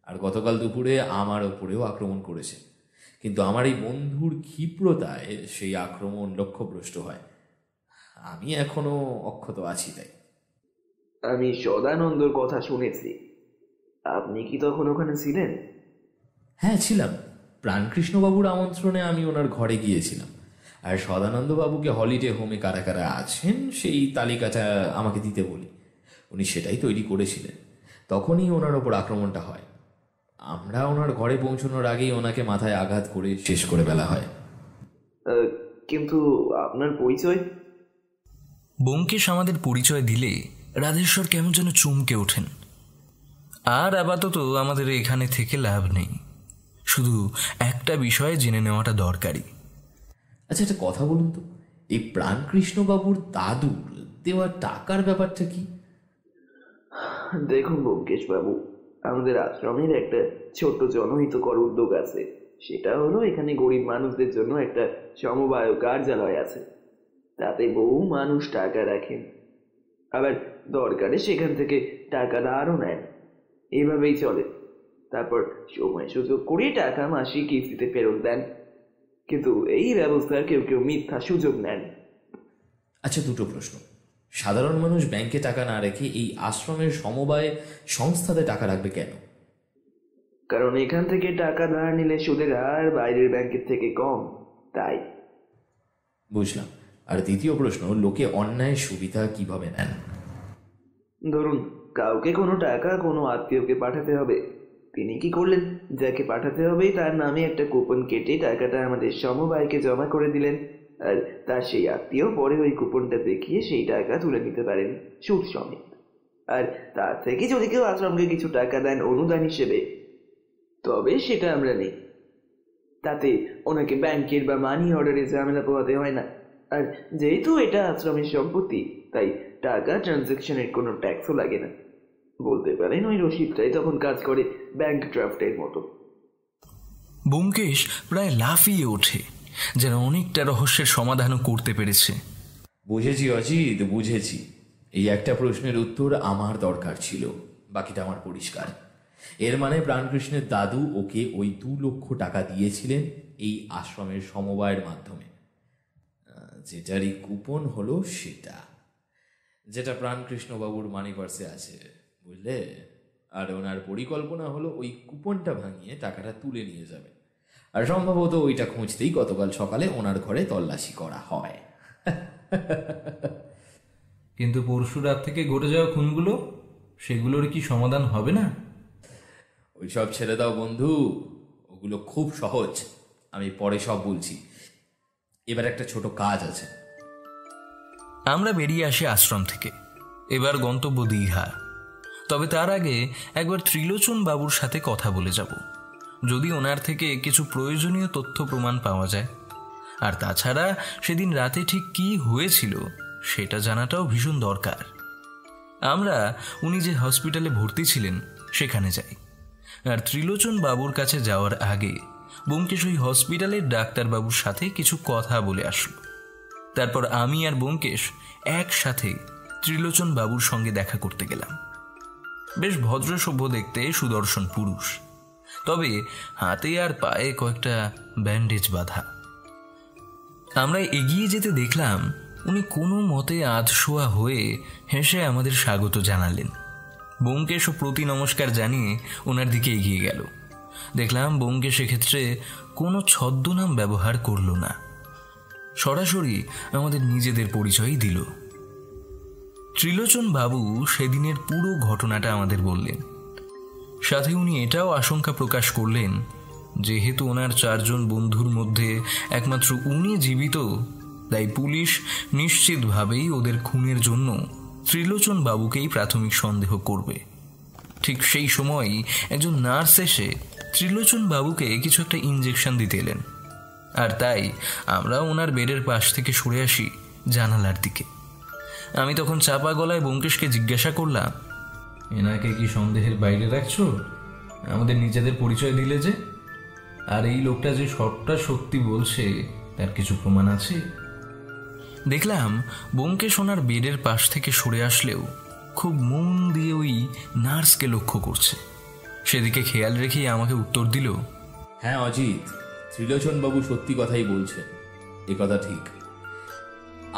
[SPEAKER 5] আর গতকাল দুপুরে আমার ওপরেও আক্রমণ করেছে, কিন্তু আমার এই বন্ধুর ক্ষিপ্রতায় সেই আক্রমণ লক্ষ্যভ্রষ্ট হয়। আমি এখনো অক্ষত আছি। তাই
[SPEAKER 10] আমি সদানন্দর কথা শুনেছি। আপনি কি তখন ওখানে ছিলেন?
[SPEAKER 5] হ্যাঁ, ছিলাম। প্রাণকৃষ্ণবাবুর আমন্ত্রণে আমি ওনার ঘরে গিয়েছিলাম। আর সদানন্দবাবুকে হলিডে হোমে কারা কারা আছেন সেই তালিকাটা আমাকে দিতে বলি। উনি সেটাই তৈরি করেছিলেন। তখনই ওনার ওপর আক্রমণটা হয়। আমরা ওনার ঘরে পৌঁছানোর আগেই ওনাকে মাথায় আঘাত করে শেষ করে ফেলা হয়।
[SPEAKER 10] কিন্তু আপনার পরিচয়?
[SPEAKER 2] ব্যোমকেশ আমাদের পরিচয় দিলে রাধেশ্বর কেমন যেন চমকে ওঠেন। আর আপাতত আমাদের এখানে থেকে লাভ নেই, শুধু একটা বিষয়ে জেনে নেওয়াটা দরকারি।
[SPEAKER 5] আচ্ছা, একটা কথা বলুন তো, এই প্রাণকৃষ্ণবাবুর দাদুর দেওয়া টাকার ব্যাপারটা কি?
[SPEAKER 10] দেখুন ব্যোমকেশ বাবু, আমাদের আশ্রমের একটা ছোট্ট জনহিতকর উদ্যোগ আছে। সেটা হলো এখানে গরিব মানুষদের জন্য একটা সমবায় কার্যালয় আছে। তাতে বহু মানুষ টাকা রাখেন, আবার দরকারে সেখান থেকে টাকা ধারও নেন। এইভাবেই চলে। তারপর সময় সুযোগ করে টাকা মাসিক কিস্তিতে ফেরত দেন। কিন্তু এই ব্যবস্থার কেউ কেউ মিথ্যা সুযোগ নেন।
[SPEAKER 5] আচ্ছা, 2টো প্রশ্ন। সাধারণ মানুষ ব্যাংকে টাকা না রেখে এই আশ্রমের সমবায় সংস্থাতে টাকা রাখবে কেন?
[SPEAKER 10] কারণ এখান থেকে টাকা ধার নিলে সুদের হার বাইরের ব্যাংকের থেকে কম, তাই।
[SPEAKER 5] বুঝলাম। আর দ্বিতীয় প্রশ্ন, লোকে অন্যায় সুবিধা কিভাবে নেন?
[SPEAKER 10] ধরুন কাউকে কোনো টাকা কোনো আত্মীয়কে পাঠাতে হবে, তিনি কি করলেন, যাকে পাঠাতে হবে তার নামে একটা কুপন কেটে টাকাটা আমাদের সমবায়কে জমা করে দিলেন। আর তার সেই আত্মীয় পরে ওই কুপনটা দেখিয়ে সেই টাকা তুলে নিতে পারেন সুদ সমেত। আর তার থেকে যদি কেউ আশ্রমকে কিছু টাকা দেন অনুদান হিসেবে, তবে সেটা আমরা নেই। তাতে ওনাকে ব্যাংকের বা মানি অর্ডারে ঝামেলা পোহাতে হয় না। আর যেহেতু এটা আশ্রমের সম্পত্তি, তাই টাকা ট্রানজাকশনের কোনো ট্যাক্সও লাগে না। বলতে পারেন ওই রসিদটাই তখন কাজ করে ব্যাংক ড্রাফটের মতো।
[SPEAKER 2] ব্যোমকেশ প্রায় লাফিয়ে ওঠে, যেন অনেকটা রহস্যের সমাধানও করতে পেরেছে।
[SPEAKER 5] বুঝেছি অজিত, বুঝেছি। এই একটা প্রশ্নের উত্তর আমার দরকার ছিল, বাকিটা আমার পরিষ্কার। এর মানে প্রাণকৃষ্ণের দাদু ওকে ওই 2 লক্ষ টাকা দিয়েছিলেন এই আশ্রমের সমবায়ের মাধ্যমে, যেটারই কুপন হলো সেটা। যেটা প্রাণকৃষ্ণবাবুর মানি পার্সে আছে, বুঝলে? আর ওনার পরিকল্পনা হলো ওই কুপনটা ভাঙিয়ে টাকাটা তুলে নিয়ে যাবে। আর সম্ভবত ওইটা খুঁজতেই গতকাল সকালে ওনার ঘরে তল্লাশি করা হয়।
[SPEAKER 2] কিন্তু পরশু রাত থেকে ঘটে যাওয়া খুনগুলো, সেগুলোর কি সমাধান হবে না?
[SPEAKER 5] ওইসব ছেড়ে দাও বন্ধু, ওগুলো খুব সহজ, আমি পরে সব বলছি। এবার একটা ছোট কাজ আছে।
[SPEAKER 2] আমরা বেরিয়ে আসি আশ্রম থেকে। এবার গন্তব্য দীঘা। তবে তার আগে একবার ত্রিলোচন বাবুর সাথে কথা বলে যাব, যদি ওনার থেকে কিছু প্রয়োজনীয় তথ্য প্রমাণ পাওয়া যায়। আর তাছাড়া সেদিন রাতে ঠিক কি হয়েছিল সেটা জানাটাও ভীষণ দরকার। আমরা উনি যে হসপিটালে ভর্তি ছিলেন সেখানে যাই। আর ত্রিলোচন বাবুর কাছে যাওয়ার আগে ব্যোমকেশ ওই হসপিটালের ডাক্তারবাবুর সাথে কিছু কথা বলে আসলো। তারপর আমি আর ব্যোমকেশ একসাথে ত্রিলোচন বাবুর সঙ্গে দেখা করতে গেলাম। বেশ ভদ্র সভ্য দেখতে সুদর্শন পুরুষ, তবে হাতে আর পায়ে কয়েকটা ব্যান্ডেজ বাঁধা। আমরা এগিয়ে যেতে দেখলাম উনি কোনো মতে আধশোয়া হয়ে হেসে আমাদের স্বাগত জানালেন। ব্যোমকেশও প্রতি নমস্কার জানিয়ে ওনার দিকে এগিয়ে গেল। দেখলাম ব্যোমকেশ সেক্ষেত্রে কোনো ছদ্মনাম ব্যবহার করল না, সরাসরি আমাদের নিজেদের পরিচয়ই দিল। ত্রিলোচন বাবু সেদিনের পুরো ঘটনাটা আমাদের বললেন। সাথে উনি এটাও আশঙ্কা প্রকাশ করলেন, যেহেতু ওনার 4 জন বন্ধুর মধ্যে একমাত্র উনি জীবিত, তাই পুলিশ নিশ্চিতভাবেই ওদের খুনের জন্য ত্রিলোচন বাবুকেই প্রাথমিক সন্দেহ করবে। ঠিক সেই সময়ই একজন নার্স এসে ত্রিলোচন বাবুকে কিছু একটা ইঞ্জেকশন দিতে এলেন। আর তাই আমরা ওনার বেডের পাশ থেকে সরে আসি জানালার দিকে। আমি তখন চাপা গলায় ব্যোমকেশকে জিজ্ঞাসা করলাম, এনাকে কি সন্দেহের বাইরে রাখছো? আমাদের নিজেদের পরিচয় দিলে যে, আর এই লোকটা যে সবটা সত্যি বলছে তার কিছু প্রমাণ আছে? দেখলাম ব্যোমকেশ ওনার বেডের পাশ থেকে সরে আসলেও খুব মন দিয়ে ওই নার্সকে লক্ষ্য করছে। সেদিকে খেয়াল রেখেই আমাকে উত্তর দিল,
[SPEAKER 5] হ্যাঁ অজিত, ত্রিলোচন বাবু সত্যি কথাই বলছেন, এ কথা ঠিক।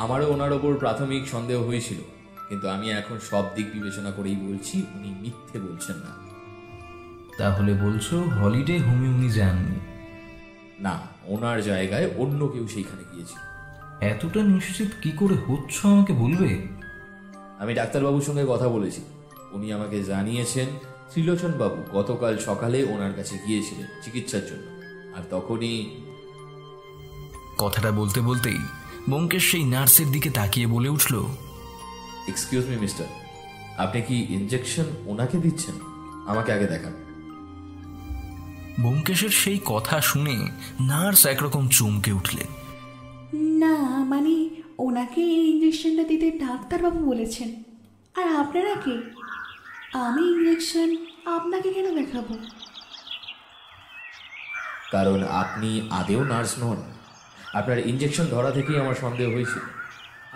[SPEAKER 5] আমারও ওনার ওপর প্রাথমিক সন্দেহ হয়েছিল, কিন্তু আমি এখন সব দিক বিবেচনা করেই বলছি উনি মিথ্যে বলছেন না।
[SPEAKER 2] তাহলে বলছো হলিডে হোমে উনি যাননি?
[SPEAKER 5] না, ওনার জায়গায় অন্য কেউ সেইখানে গিয়েছিল।
[SPEAKER 2] এতটা নিশ্চিত কি করে হচ্ছ আমাকে বলবে?
[SPEAKER 5] আমি ডাক্তারবাবুর সঙ্গে কথা বলেছি, উনি আমাকে জানিয়েছেন ত্রিলোচন বাবু গতকাল সকালে ওনার কাছে গিয়েছিলেন চিকিৎসার জন্য। আর তখনই
[SPEAKER 2] কথাটা বলতে বলতেই ব্যোমকেশ সেই নার্সের দিকে তাকিয়ে বলে উঠল,
[SPEAKER 5] এক্সকিউজ মি মিস্টার, আপনি কি ইনজেকশন ওনাকে দিচ্ছেন? আমাকে আগে দেখান।
[SPEAKER 2] ব্যোমকেশের সেই কথা শুনে নার্স একরকম চমকে উঠলেন।
[SPEAKER 6] না মানে ওনাকে এই ইঞ্জেকশনটা দিতে ডাক্তারবাবু বলেছেন। আর আপনারা কি? আমি ইঞ্জেকশন আপনাকে কেন দেখাবো?
[SPEAKER 5] কারণ আপনি আদেও নার্স নন। আপনার ইঞ্জেকশন ধরা থেকেই আমার সন্দেহ হয়েছিল।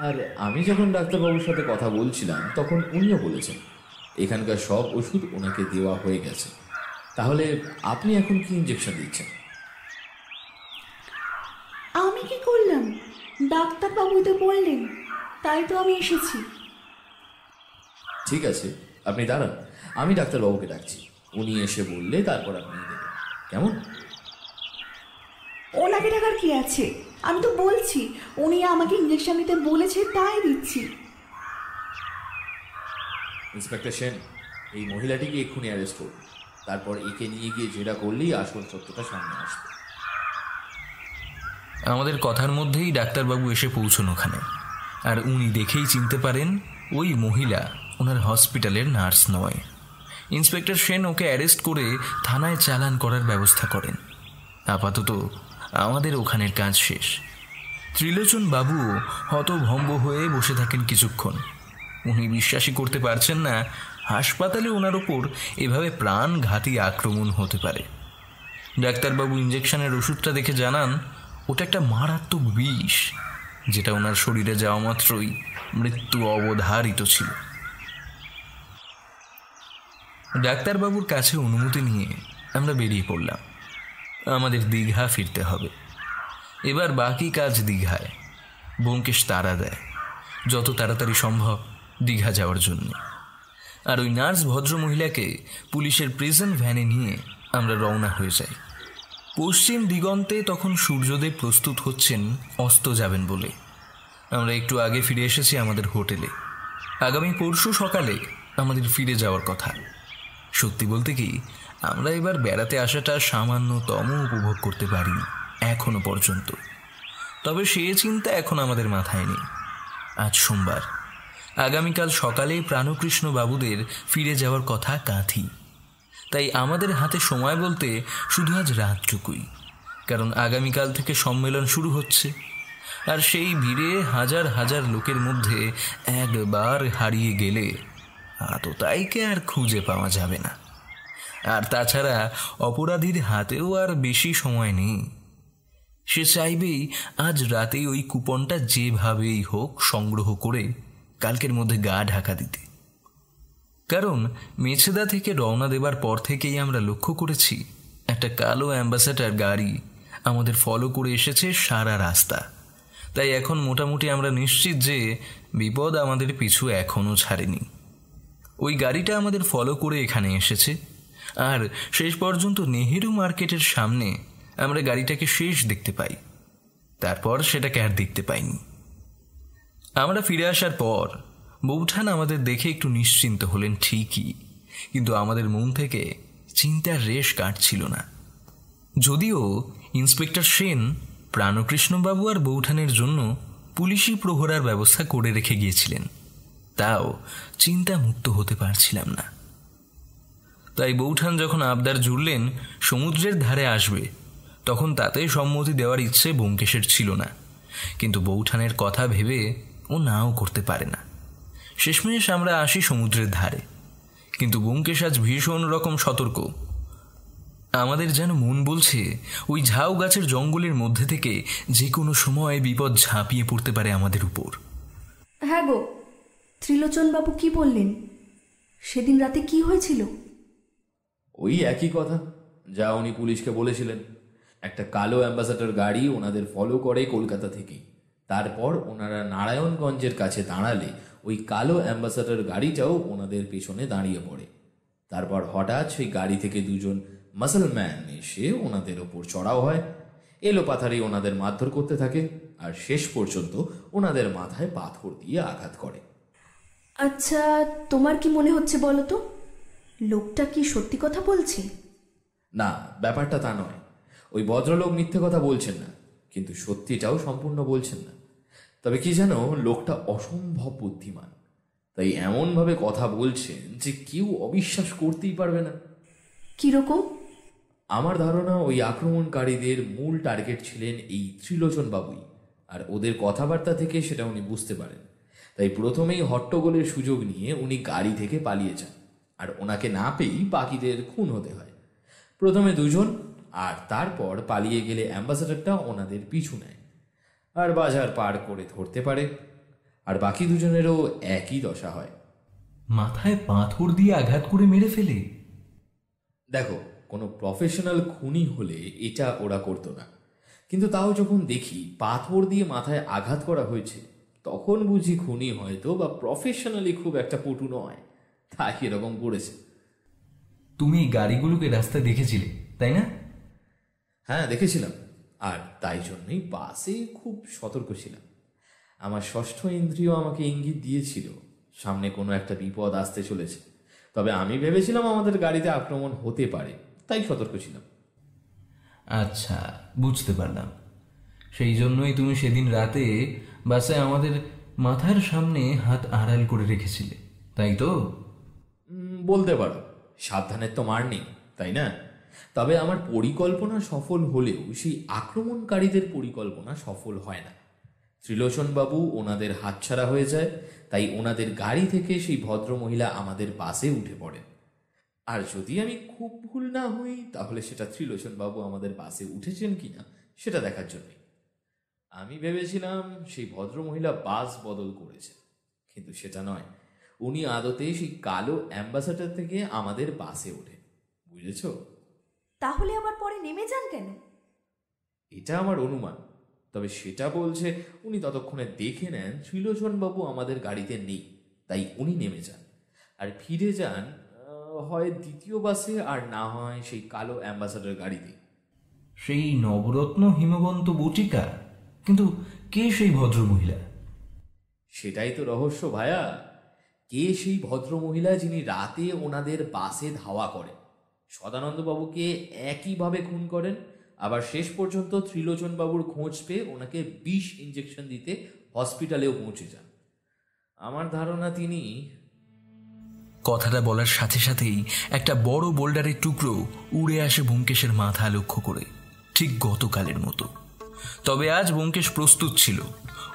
[SPEAKER 5] আর আমি যখন ডাক্তারবাবুর সাথে কথা বলছিলাম তখন উনিও বলেছেন এখানকার সব ওষুধ ওনাকে দেওয়া হয়ে গেছে। তাহলে আপনি এখন কি ইঞ্জেকশন দিচ্ছেন?
[SPEAKER 6] আমি কি করলাম? ডাক্তারবাবুই তো বললেন, তাই তো আমি এসেছি।
[SPEAKER 5] ঠিক আছে, আপনি দাঁড়ান, আমি ডাক্তারবাবুকে ডাকছি। উনি এসে বললে তারপর আপনি দেবেন, কেমন?
[SPEAKER 6] ওনাকে টাকার কি আছে? আমি তো বলছি উনি আমাকে ইঞ্জেকশন নিতে বলেছে তাই দিচ্ছি।
[SPEAKER 5] ইন্সপেক্টর সেন, এই মহিলাটিকে এক্ষুনি অ্যারেস্ট করুন। তারপর একে নিয়ে গিয়ে যেটা করলেই আসল সত্যটা সামনে আসবে।
[SPEAKER 2] আমাদের কথার মধ্যেই ডাক্তারবাবু এসে পৌঁছন ওখানে। আর উনি দেখেই চিনতে পারেন ওই মহিলা ওনার হসপিটালের নার্স নয়। ইন্সপেক্টর সেন ওকে অ্যারেস্ট করে থানায় চালান করার ব্যবস্থা করেন। আপাতত আমাদের ওখানের কাজ শেষ। ত্রিলোচন বাবুও হতভম্ব হয়ে বসে থাকেন কিছুক্ষণ। উনি বিশ্বাসই করতে পারছেন না হাসপাতালে ওনার ওপর এভাবে প্রাণঘাতী আক্রমণ হতে পারে। ডাক্তারবাবু ইঞ্জেকশনের ওষুধটা দেখে জানান ওটা একটা মারাত্মক বিষ, যেটা ওনার শরীরে যাওয়া মাত্রই মৃত্যু অবধারিত ছিল। ডাক্তারবাবুর কাছে অনুমতি নিয়ে আমরা বেরিয়ে পড়লাম। আমাদের দীঘা ফিরতে হবে। এবার বাকি কাজ দীঘায়। ব্যোমকেশ তাড়া দেয়, যত তাড়াতাড়ি সম্ভব দীঘা যাওয়ার জন্য। আর ওই নার্স ভদ্রমহিলাকে পুলিশের প্রিজন ভ্যানে নিয়ে আমরা রওনা হয়ে যাই। পশ্চিম দিগন্তে তখন সূর্যদেব প্রস্তুত হচ্ছেন অস্ত যাবেন বলে। আমরা একটু আগে ফিরে এসেছি আমাদের হোটেলে। আগামী পরশু সকালে আমাদের ফিরে যাওয়ার কথা। সত্যি বলতে কি, আমরা এবার বেড়াতে আসাটা সামান্যতম উপভোগ করতে পারিনি এখনো পর্যন্ত। তবে সে চিন্তা এখন আমাদের মাথায় নেই। আজ সোমবার, আগামীকাল সকালে প্রাণকৃষ্ণ বাবুদের ফিরে যাওয়ার কথা কাঁথি। তাই আমাদের হাতে সময় বলতে শুধু আজ রাতটুকুই, কারণ আগামীকাল থেকে সম্মেলন শুরু হচ্ছে। আর সেই ভিড়ে হাজার হাজার লোকের মধ্যে একবার হারিয়ে গেলে আততায়ীকে আর খুঁজে পাওয়া যাবে না। আর তাছাড়া অপরাধীর হাতেও আর বেশি সময় নেই। সে চাইবেই আজ রাতেই ওই কুপনটা যেভাবেই হোক সংগ্রহ করে কালকের মধ্যে গা ঢাকা দিতে। কারণ মেছেদা থেকে রওনা দেবার পর থেকেই আমরা লক্ষ্য করেছি একটা কালো অ্যাম্বাসেডর গাড়ি আমাদের ফলো করে এসেছে সারা রাস্তা। তাই এখন মোটামুটি আমরা নিশ্চিত যে বিপদ আমাদের পিছু এখনও ছাড়েনি। ওই গাড়িটা আমাদের ফলো করে এখানে এসেছে। আর শেষ পর্যন্ত নেহেরু মার্কেটের সামনে আমরা গাড়িটাকে শেষ দেখতে পাই। তারপর সেটাকে আর দেখতে পাইনি। আমরা ফিরে আসার পর বৌঠান আমাদের দেখে একটু নিশ্চিন্ত হলেন ঠিকই, কিন্তু আমাদের মন থেকে চিন্তার রেশ কাটছিল না। যদিও ইন্সপেক্টর সেন প্রাণকৃষ্ণবাবু আর বৌঠানের জন্য পুলিশি প্রহরার ব্যবস্থা করে রেখে গিয়েছিলেন, তাও চিন্তা মুক্ত হতে পারছিলাম না। তাই বৌঠান যখন আবদার জুড়লেন সমুদ্রের ধারে আসবে, তখন তাতে সম্মতি দেওয়ার ইচ্ছে ব্যোমকেশের ছিল না। কিন্তু বৌঠানের কথা ভেবে ও নাও করতে পারে না। শেষমেশ আমরা আসি সমুদ্রের ধারে, কিন্তু ব্যোমকেশ আজ ভীষণ রকম সতর্ক। আমাদের যেন মন বলছে ওই ঝাউ গাছের জঙ্গলের মধ্যে থেকে যে কোনো সময় বিপদ ঝাঁপিয়ে পড়তে পারে আমাদের উপর।
[SPEAKER 6] হ্যাঁ গো, ত্রিলোচনবাবু কি বললেন? সেদিন রাতে কি হয়েছিল?
[SPEAKER 5] ওই একই কথা যা উনি পুলিশকে বলেছিলেন। একটা কালো অ্যাম্বাসেডর গাড়ি ওনাদের ফলো করে কলকাতা থেকে। তারপর ওনারা নারায়ণগঞ্জের কাছে দাঁড়ালে ওই কালো অ্যাম্বাসেডর গাড়িটাও ওনাদের পেছনে দাঁড়িয়ে পড়ে। তারপর হঠাৎ সেই গাড়ি থেকে দুজন মুসলমান এসে ওনাদের ওপর চড়াও হয়। এলোপাথারি ওনাদের মারধর করতে থাকে আর শেষ পর্যন্ত ওনাদের মাথায় পাথর দিয়ে আঘাত করে।
[SPEAKER 6] আচ্ছা, তোমার কি মনে হচ্ছে বলো তো? লোকটা কি সত্যি কথা বলছে?
[SPEAKER 5] না, ব্যাপারটা তা নয়। ওই ভদ্রলোক মিথ্যে কথা বলছেন না, কিন্তু সত্যিটাও সম্পূর্ণ বলছেন না। তবে কি যেন লোকটা অসম্ভব বুদ্ধিমান, তাই এমনভাবে কথা বলছেন যে কেউ অবিশ্বাস করতেই পারবে না।
[SPEAKER 6] কিরকম?
[SPEAKER 5] আমার ধারণা ওই আক্রমণকারীদের মূল টার্গেট ছিলেন এই ত্রিলোচন বাবুই, আর ওদের কথাবার্তা থেকে সেটা উনি বুঝতে পারেন। তাই প্রথমেই হট্টগোলের সুযোগ নিয়ে উনি গাড়ি থেকে পালিয়ে যান, আর ওনাকে না পেয়েই বাকিদের খুন হতে হয়। প্রথমে দুজন, আর তারপর পালিয়ে গেলে অ্যাম্বাসেডরটা ওনাদের পিছু নেয় আর বাজার পার করে ধরতে পারে, আর বাকি দুজনেরও একই দশা হয়।
[SPEAKER 2] মাথায় পাথর দিয়ে আঘাত করে মেরে ফেলে?
[SPEAKER 5] দেখো, কোনো প্রফেশনাল খুনি হলে এটা ওরা করতো না, কিন্তু তাও যখন দেখি পাথর দিয়ে মাথায় আঘাত করা হয়েছে, তখন বুঝি খুনি হয়তো বা প্রফেশনালি খুব একটা পটু নয়, তাই এরকম করেছে।
[SPEAKER 2] তুমি এই গাড়িগুলোকে রাস্তায় দেখেছিলে, তাই না?
[SPEAKER 5] হ্যাঁ, দেখেছিলাম, আর তাই জন্যই বাসে খুব সতর্ক ছিলাম। আমার ষষ্ঠ ইন্দ্রিয় আমাকে ইঙ্গিত দিয়েছিল সামনে কোনো একটা বিপদ আসতে চলেছে। তবে আমি ভেবেছিলাম আমাদের গাড়িতে আক্রমণ হতে পারে, তাই সতর্ক ছিলাম।
[SPEAKER 2] আচ্ছা, বুঝতে পারলাম। সেই জন্যই তুমি সেদিন রাতে বাসে আমাদের মাথার সামনে হাত আড়াল করে রেখেছিলে, তাই তো?
[SPEAKER 5] বলতে পারো। সাবধানের তো মার নেই, তাই না? তবে আমার পরিকল্পনা সফল হলেও সেই আক্রমণকারীদের পরিকল্পনা সফল হয় না। ত্রিলোচনবাবু ওনাদের হাতছাড়া হয়ে যায়, তাই ওনাদের গাড়ি থেকে সেই ভদ্রমহিলা আমাদের বাসে উঠে পড়েন। আর যদি আমি খুব ভুল না হই, তাহলে সেটা ত্রিলোচনবাবু আমাদের বাসে উঠেছেন কিনা সেটা দেখার জন্যই। আমি ভেবেছিলাম সেই ভদ্রমহিলা বাস বদল করেছে, কিন্তু সেটা নয়। উনি আদতে সেই কালো অ্যাম্বাসেডর থেকে আমাদের বাসে ওঠে, বুঝেছ?
[SPEAKER 6] তাহলে আবার পরে নেমে যান কেন?
[SPEAKER 5] এটা আমার অনুমান। তবে সেটা বলছে উনি ততক্ষণে দেখে নেন ত্রিলোচনবাবু আমাদের গাড়িতে নেই, তাই উনি নেমে যান আর ফিরে যান হয় দ্বিতীয় বাসে আর না হয় সেই কালো অ্যাম্বাসাডার গাড়িতে।
[SPEAKER 2] সেই নবরত্ন হিমবন্ত বটিকা, কিন্তু কে সেই ভদ্রমহিলা?
[SPEAKER 5] সেটাই তো রহস্য ভায়া। কে সেই ভদ্রমহিলা যিনি রাতে ওনাদের বাসে ধাওয়া করেন, সদানন্দবাবুকে একইভাবে খুন করেন, আবার শেষ পর্যন্ত ত্রিলোচন বাবুর খোঁজ পেয়ে ওনাকে বিষ ইঞ্জেকশন দিতে হসপিটালেও পৌঁছে যান? আমার ধারণা তিনি...
[SPEAKER 2] কথাটা বলার সাথে সাথেই একটা বড় বোল্ডারের টুকরো উড়ে আসে ব্যোমকেশের মাথা লক্ষ্য করে, ঠিক গতকালের মতো। তবে আজ ব্যোমকেশ প্রস্তুত ছিল,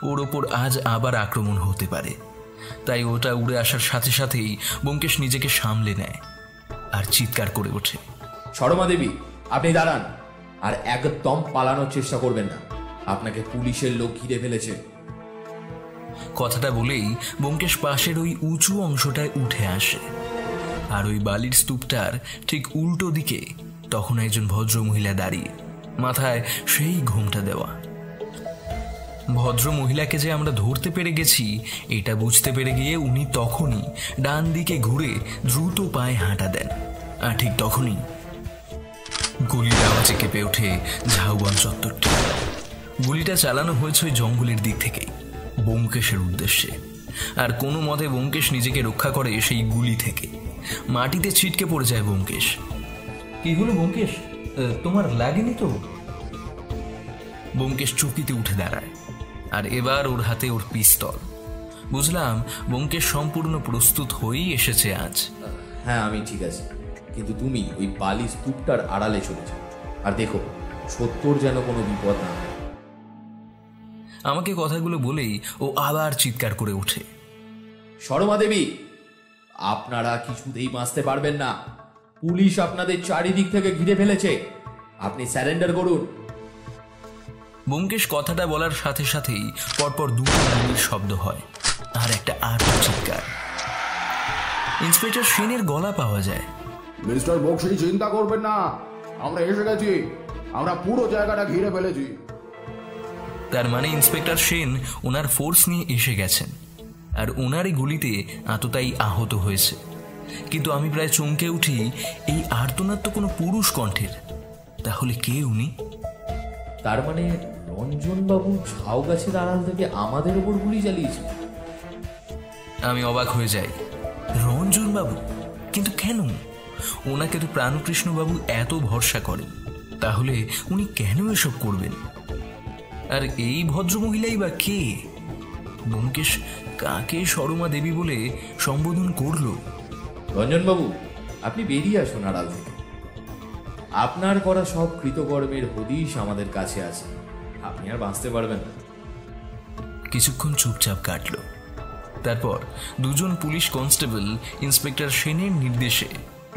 [SPEAKER 2] ওর ওপর আজ আবার আক্রমণ হতে পারে। তাই ওটা উড়ে আসার সাথে সাথেই ব্যোমকেশ নিজেকে সামলে নেয় আর চিৎকার করে ওঠে,
[SPEAKER 5] সরমা দেবী, আপনি দাঁড়ান, আর একদম পালানোর চেষ্টা করবেন না, আপনাকে পুলিশের লোক ঘিরে ফেলেছে।
[SPEAKER 2] কথাটা বলেই ব্যোমকেশ পাশের ওই উঁচু অংশটায় উঠে আসে, আর ওই বালির স্তূপটার ঠিক উল্টো দিকে তখন একজন ভদ্রমহিলা দাঁড়িয়ে, মাথায় সেই ঘোমটা দেওয়া। ভদ্রমহিলাকে যে আমরা ধরতে পেরে গেছি এটা বুঝতে পেরে গিয়ে উনি তখনই ডান দিকে ঘুরে দ্রুত পায়ে হাঁটা দেন, আর ঠিক তখনই গুলির আওয়াজে কেঁপে ওঠে ঝাউবন চত্বরটি। গুলিটা চালানো হয়েছে ওই জঙ্গলের দিক থেকেই, ব্যোমকেশের উদ্দেশ্যে। আর কোনো মতে ব্যোমকেশ নিজেকে রক্ষা করে সেই গুলি থেকে। মাটিতে ছিটকে পড়ে যায় ব্যোমকেশ। কি হলো ব্যোমকেশ, তোমার লাগেনি তো? ব্যোমকেশ চকিতে উঠে দাঁড়ায়, আর এবার ওর হাতে ওর পিস্তল। বুঝলাম ব্যোমকেশ সম্পূর্ণ প্রস্তুত হয়েই এসেছে আজ।
[SPEAKER 5] হ্যাঁ, আমি ঠিক আছি, কিন্তু তুমি ওই বালি স্তূপটার আড়ালে চলে যাও, আর দেখো সত্যর যেন কোনো বিপদ না হয়।
[SPEAKER 2] আমাকে কথাগুলো বলেই ও আবার চিৎকার করে ওঠে,
[SPEAKER 5] সরমা দেবী, আপনারা কিছুতেই বাঁচতে পারবেন না, পুলিশ আপনাদের চারিদিক থেকে ঘিরে ফেলেছে, আপনি স্যারেন্ডার করুন।
[SPEAKER 2] ব্যোমকেশ কথাটা বলার সাথে সাথেই পরপর দুটো গুলির শব্দ হয় আর একটা আর্ত চিৎকার। ইন্সপেক্টর সেনের গলা পাওয়া যায়,
[SPEAKER 7] মিস্টার বক্সি, চিন্তা করবেন না, আমরা এসে গেছি, আমরা পুরো জায়গাটা ঘিরে ফেলেছি।
[SPEAKER 2] তার মানে ইন্সপেক্টর সেন ওনার ফোর্স নিয়ে এসে গেছেন, আর ওনারই গুলিতে আততায়ী আহত হয়েছে। কিন্তু আমি প্রায় চমকে উঠি, এই আর্তনাদ তো কোনো পুরুষ কণ্ঠের, তাহলে কে উনি?
[SPEAKER 5] তার মানে রঞ্জনবাবু ঝাউ গাছের আড়াল থেকে আমাদের ওপর গুলি চালিয়েছে।
[SPEAKER 2] আমি অবাক হয়ে যাই, রঞ্জনবাবু? কিন্তু কেন? ওনাকে তো প্রাণকৃষ্ণবাবু এত ভরসা করেন, তাহলে উনি কেন এসব করবেন? আর এই ভদ্রমহিলাই বা কে? ব্যোমকেশ কাকে সরমা দেবী বলে সম্বোধন করলো?
[SPEAKER 5] রঞ্জনবাবু, আপনি বেরিয়ে আসুন আড়াল থেকে, আপনার করা সব কৃতকর্মের হদিশ আমাদের কাছে আছে, আপনি আর বাঁচতে পারবেন না।
[SPEAKER 2] কিছুক্ষণ চুপচাপ কাটল। তারপর দুজন পুলিশ কনস্টেবল ইন্সপেক্টর সেনের নির্দেশে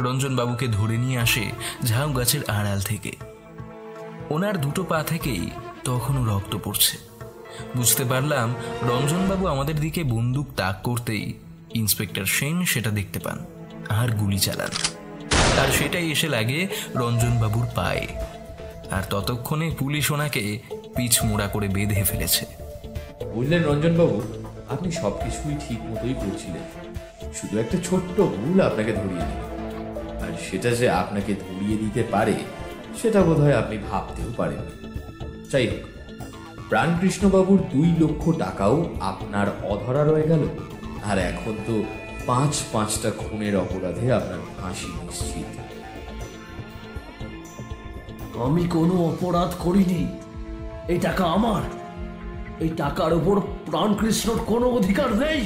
[SPEAKER 2] রঞ্জনবাবুকে ধরে নিয়ে আসে ঝাউ গাছের আড়াল থেকে। ওনার দুটো পা থেকেই তখনও রক্ত পড়ছে। বুঝতে পারলাম রঞ্জনবাবু আমাদের দিকে বন্দুক তাক করতেই ইন্সপেক্টর সেন সেটা দেখতে পান আর গুলি চালান, আর সেটাই এসে লাগে রঞ্জনবাবুর পায়ে। আর ততক্ষণে পুলিশ ওনাকে পিছ মোড়া করে বেঁধে ফেলেছে।
[SPEAKER 5] বুঝলেন রঞ্জনবাবু, আপনি সবকিছুই ঠিক মতোই করছিলেন, শুধু একটা ছোট্ট ভুল আপনাকে ধরিয়ে দিল, আর সেটা যে আপনাকে ধরিয়ে দিতে পারে সেটা বোধহয় আপনি ভাবতেও পারেন। যাই হোক, প্রাণকৃষ্ণবাবুর 2 লক্ষ টাকাও আপনার অধরা রয়ে গেল, আর এখন তো 5-5টা খুনের অপরাধে আপনার ফাঁসি নিশ্চিত।
[SPEAKER 11] আমি কোনো অপরাধ করিনি, এই টাকা আমার, এই টাকার উপর প্রাণকৃষ্ণর কোনো অধিকার নেই।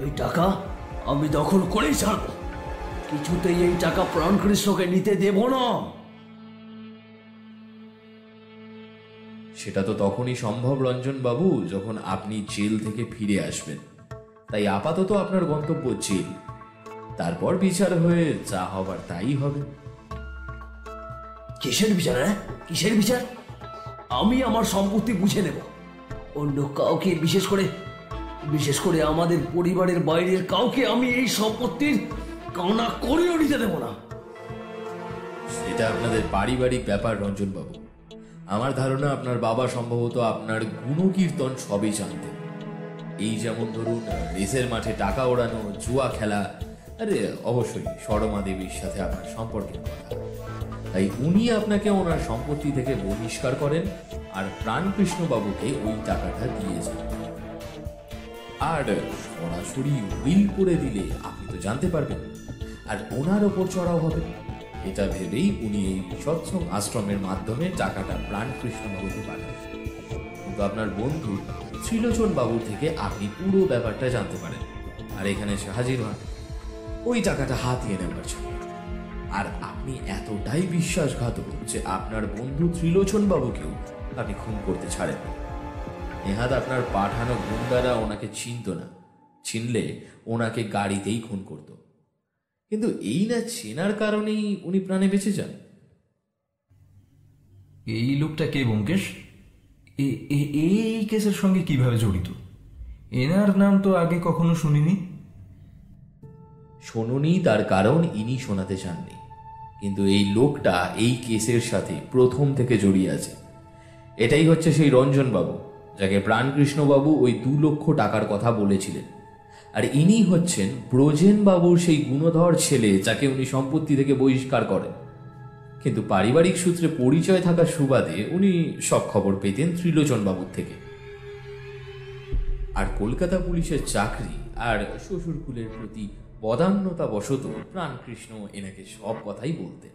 [SPEAKER 11] এই টাকা আমি দখল করেই ছাড়ব, কিছুতেই এই টাকা প্রাণকৃষ্ণকে নিতে দেব না।
[SPEAKER 5] সেটা তো তখনই সম্ভব রঞ্জনবাবু, যখন আপনি জেল থেকে ফিরে আসবেন। তাই আপাতত আপনার গন্তব্য জেল, তারপর বিচার হয়ে যা হবার তাই হবে।
[SPEAKER 11] কিসের বিচার? কিসের বিচার? আমি আমার সম্পত্তি বুঝে নেব, অন্য কাউকে, বিশেষ করে আমাদের পরিবারের বাইরের কাউকে আমি এই সম্পত্তির কানা করেও নিতে দেব না।
[SPEAKER 5] সেটা আপনাদের পারিবারিক ব্যাপার রঞ্জনবাবু। আমার ধারণা আপনার বাবা সম্ভবত আপনার গুণকীর্তন সবই জানতেন। এই যেমন ধরুন রেসের মাঠে টাকা ওড়ানো, জুয়া খেলা, আরে অবশ্যই সরমা দেবীর সাথে আপনার সম্পর্কের কথা। তাই উনি আপনাকে ওনার সম্পত্তি থেকে বহিষ্কার করেন আর প্রাণকৃষ্ণ বাবুকে ওই টাকাটা দিয়েছেন। আর সরাসরি উইল করে দিলে আপনি তো জানতে পারবেন আর ওনার ওপর চড়াও হবে। এটা ভেবেই উনি এই সৎসঙ্গ আশ্রমের মাধ্যমে টাকাটা প্রাণকৃষ্ণ বাবুকে পাঠান। কিন্তু আপনার বন্ধু ত্রিলোচন বাবুর থেকে আপনি পুরো ব্যাপারটা জানতে পারেন আর এখানে এসে হাজির হন ওই টাকাটা হাতিয়ে নেবার জন্য। আর আপনি এতটাই বিশ্বাসঘাতক যে আপনার বন্ধু ত্রিলোচন বাবুকেও আপনি খুন করতে ছাড়েন। নেহাত আপনার পাঠানো গুন্ডারা ওনাকে চিনত না, চিনলে ওনাকে গাড়িতেই খুন করত। কিন্তু এই না চেনার কারণেই উনি প্রাণে বেঁচে যান।
[SPEAKER 2] এই লোকটা কে ব্যোমকেশ? এই কেসের সঙ্গে কিভাবে জড়িত? এনার নাম তো আগে কখনো শুনিনি।
[SPEAKER 5] শোনুনি তার কারণ ইনি শোনাতে চাননি, কিন্তু এই লোকটা এই কেসের সাথে প্রথম থেকে জড়িয়ে আছে। এটাই হচ্ছে সেই রঞ্জন বাবু যাকে প্রাণকৃষ্ণ বাবু ওই 2 লক্ষ টাকার কথা বলেছিলেন। আর ইনি হচ্ছেন ব্রজেন বাবুর সেই গুণধর ছেলে যাকে উনি সম্পত্তি থেকে বহিষ্কার করেন। কিন্তু পারিবারিক সূত্রে পরিচয় থাকার সুবাদে উনি সব খবর পেতেন ত্রিলোচন বাবুর থেকে। আর কলকাতা পুলিশের চাকরি আর শ্বশুরকুলের প্রতি বদান্যতা বশত প্রাণকৃষ্ণ এনাকে সব কথাই বলতেন।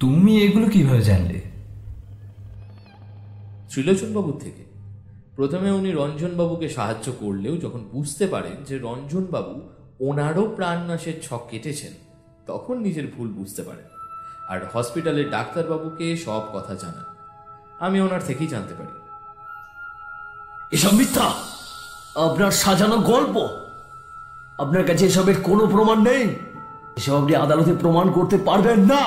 [SPEAKER 2] তুমি এগুলো কিভাবে জানলে?
[SPEAKER 5] ত্রিলোচন বাবুর থেকে। প্রথমে উনি রঞ্জন বাবুকে সাহায্য করলেও যখন বুঝতে পারেন যে রঞ্জন বাবু ওনারও প্রাণনাশের ছক কেটেছেন, তখন নিজের ভুল বুঝতে পারেন আর হসপিটালের ডাক্তারবাবুকে সব কথা জানান। আমি ওনার থেকেই জানতে পারি।
[SPEAKER 11] এসব মিথ্যা, আপনার সাজানো গল্প। আপনার কাছে এসবের কোনো প্রমাণ নেই। এসব আপনি আদালতে প্রমাণ করতে পারবেন না।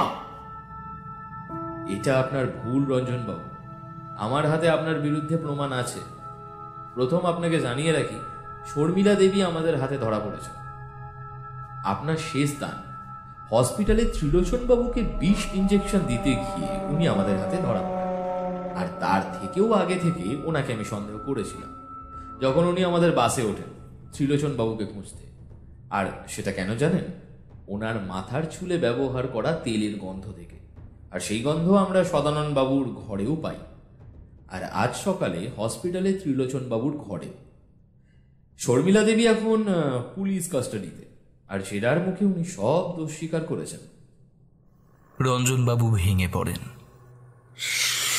[SPEAKER 5] এটা আপনার ভুল রঞ্জন বাবু, আমার হাতে আপনার বিরুদ্ধে প্রমাণ আছে। প্রথম আপনাকে জানিয়ে রাখি, শর্মিলা দেবী আমাদের হাতে ধরা পড়েছে। আপনার শেষ দান হসপিটালে ত্রিলোচন বাবুকে 20 ইঞ্জেকশন দিতে গিয়ে উনি আমাদের হাতে ধরা পড়েন। আর তার থেকেও আগে থেকে ওনাকে আমি সন্দেহ করেছিলাম যখন উনি আমাদের বাসে ওঠেন ত্রিলোচন বাবুকে খুঁজতে। আর সেটা কেন জানেন? ওনার মাথার চুলে ব্যবহার করা তেলের গন্ধ থেকে। আর সেই গন্ধ আমরা সদানন্দ বাবুর ঘরেও পাই, আর আজ সকালে হসপিটালে ত্রিলোচন বাবুর ঘরে। শর্মিলা দেবী এখন পুলিশ কাস্টাডিতে, আর সেটার মুখে উনি সব দোষ স্বীকার করেছেন।
[SPEAKER 2] রঞ্জন বাবু ভেঙে পড়েন।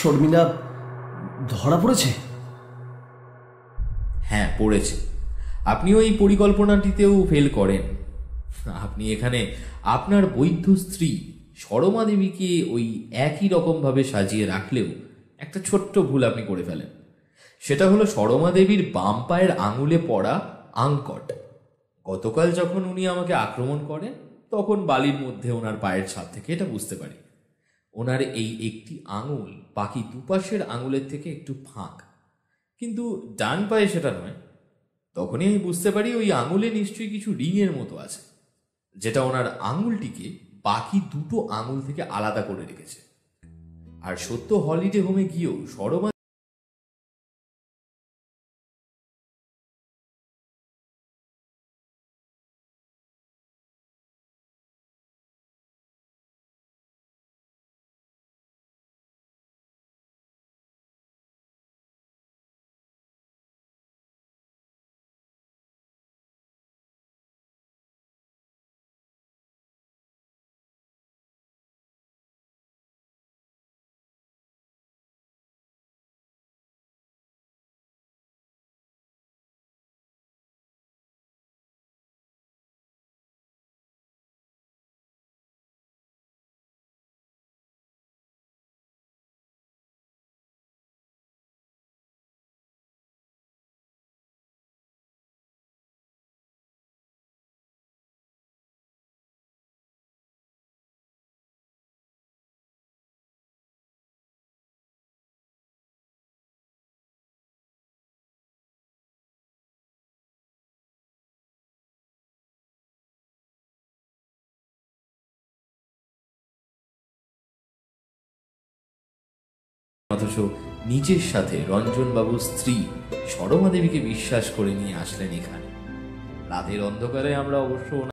[SPEAKER 11] শর্মিলা ধরা পড়েছে?
[SPEAKER 5] হ্যাঁ, পড়েছে। আপনিও এই পরিকল্পনাটিতেও ফেল করেন। আপনি এখানে আপনার বৈধ স্ত্রী সরমা দেবীকে ওই একই রকমভাবে সাজিয়ে রাখলেও একটা ছোট্ট ভুল আপনি করে ফেলেন। সেটা হলো সরমা দেবীর বাম পায়ের আঙুলে পড়া আংকট। গতকাল যখন উনি আমাকে আক্রমণ করেন তখন বালির মধ্যে ওনার পায়ের ছাপ থেকে এটা বুঝতে পারি ওনার এই একটি আঙুল বাকি দুপাশের আঙুলের থেকে একটু ফাঁক, কিন্তু ডান পায়ে সেটা নয়। তখনই আমি বুঝতে পারি ওই আঙুলে নিশ্চয়ই কিছু রিংয়ের মতো আছে, যেটা ওনার আঙুলটিকে বাকি দুটো আঙুল থেকে আলাদা করে রেখেছে। আর সত্য হলিডে হোমে গিয়েও সরমা অথচ নিজের সাথে রঞ্জনবাবুর স্ত্রী সরমা দেবীকে বিশ্বাস করে নিয়ে আসলেন এখানে। রাতের অন্ধকারে আমরা অবশ্য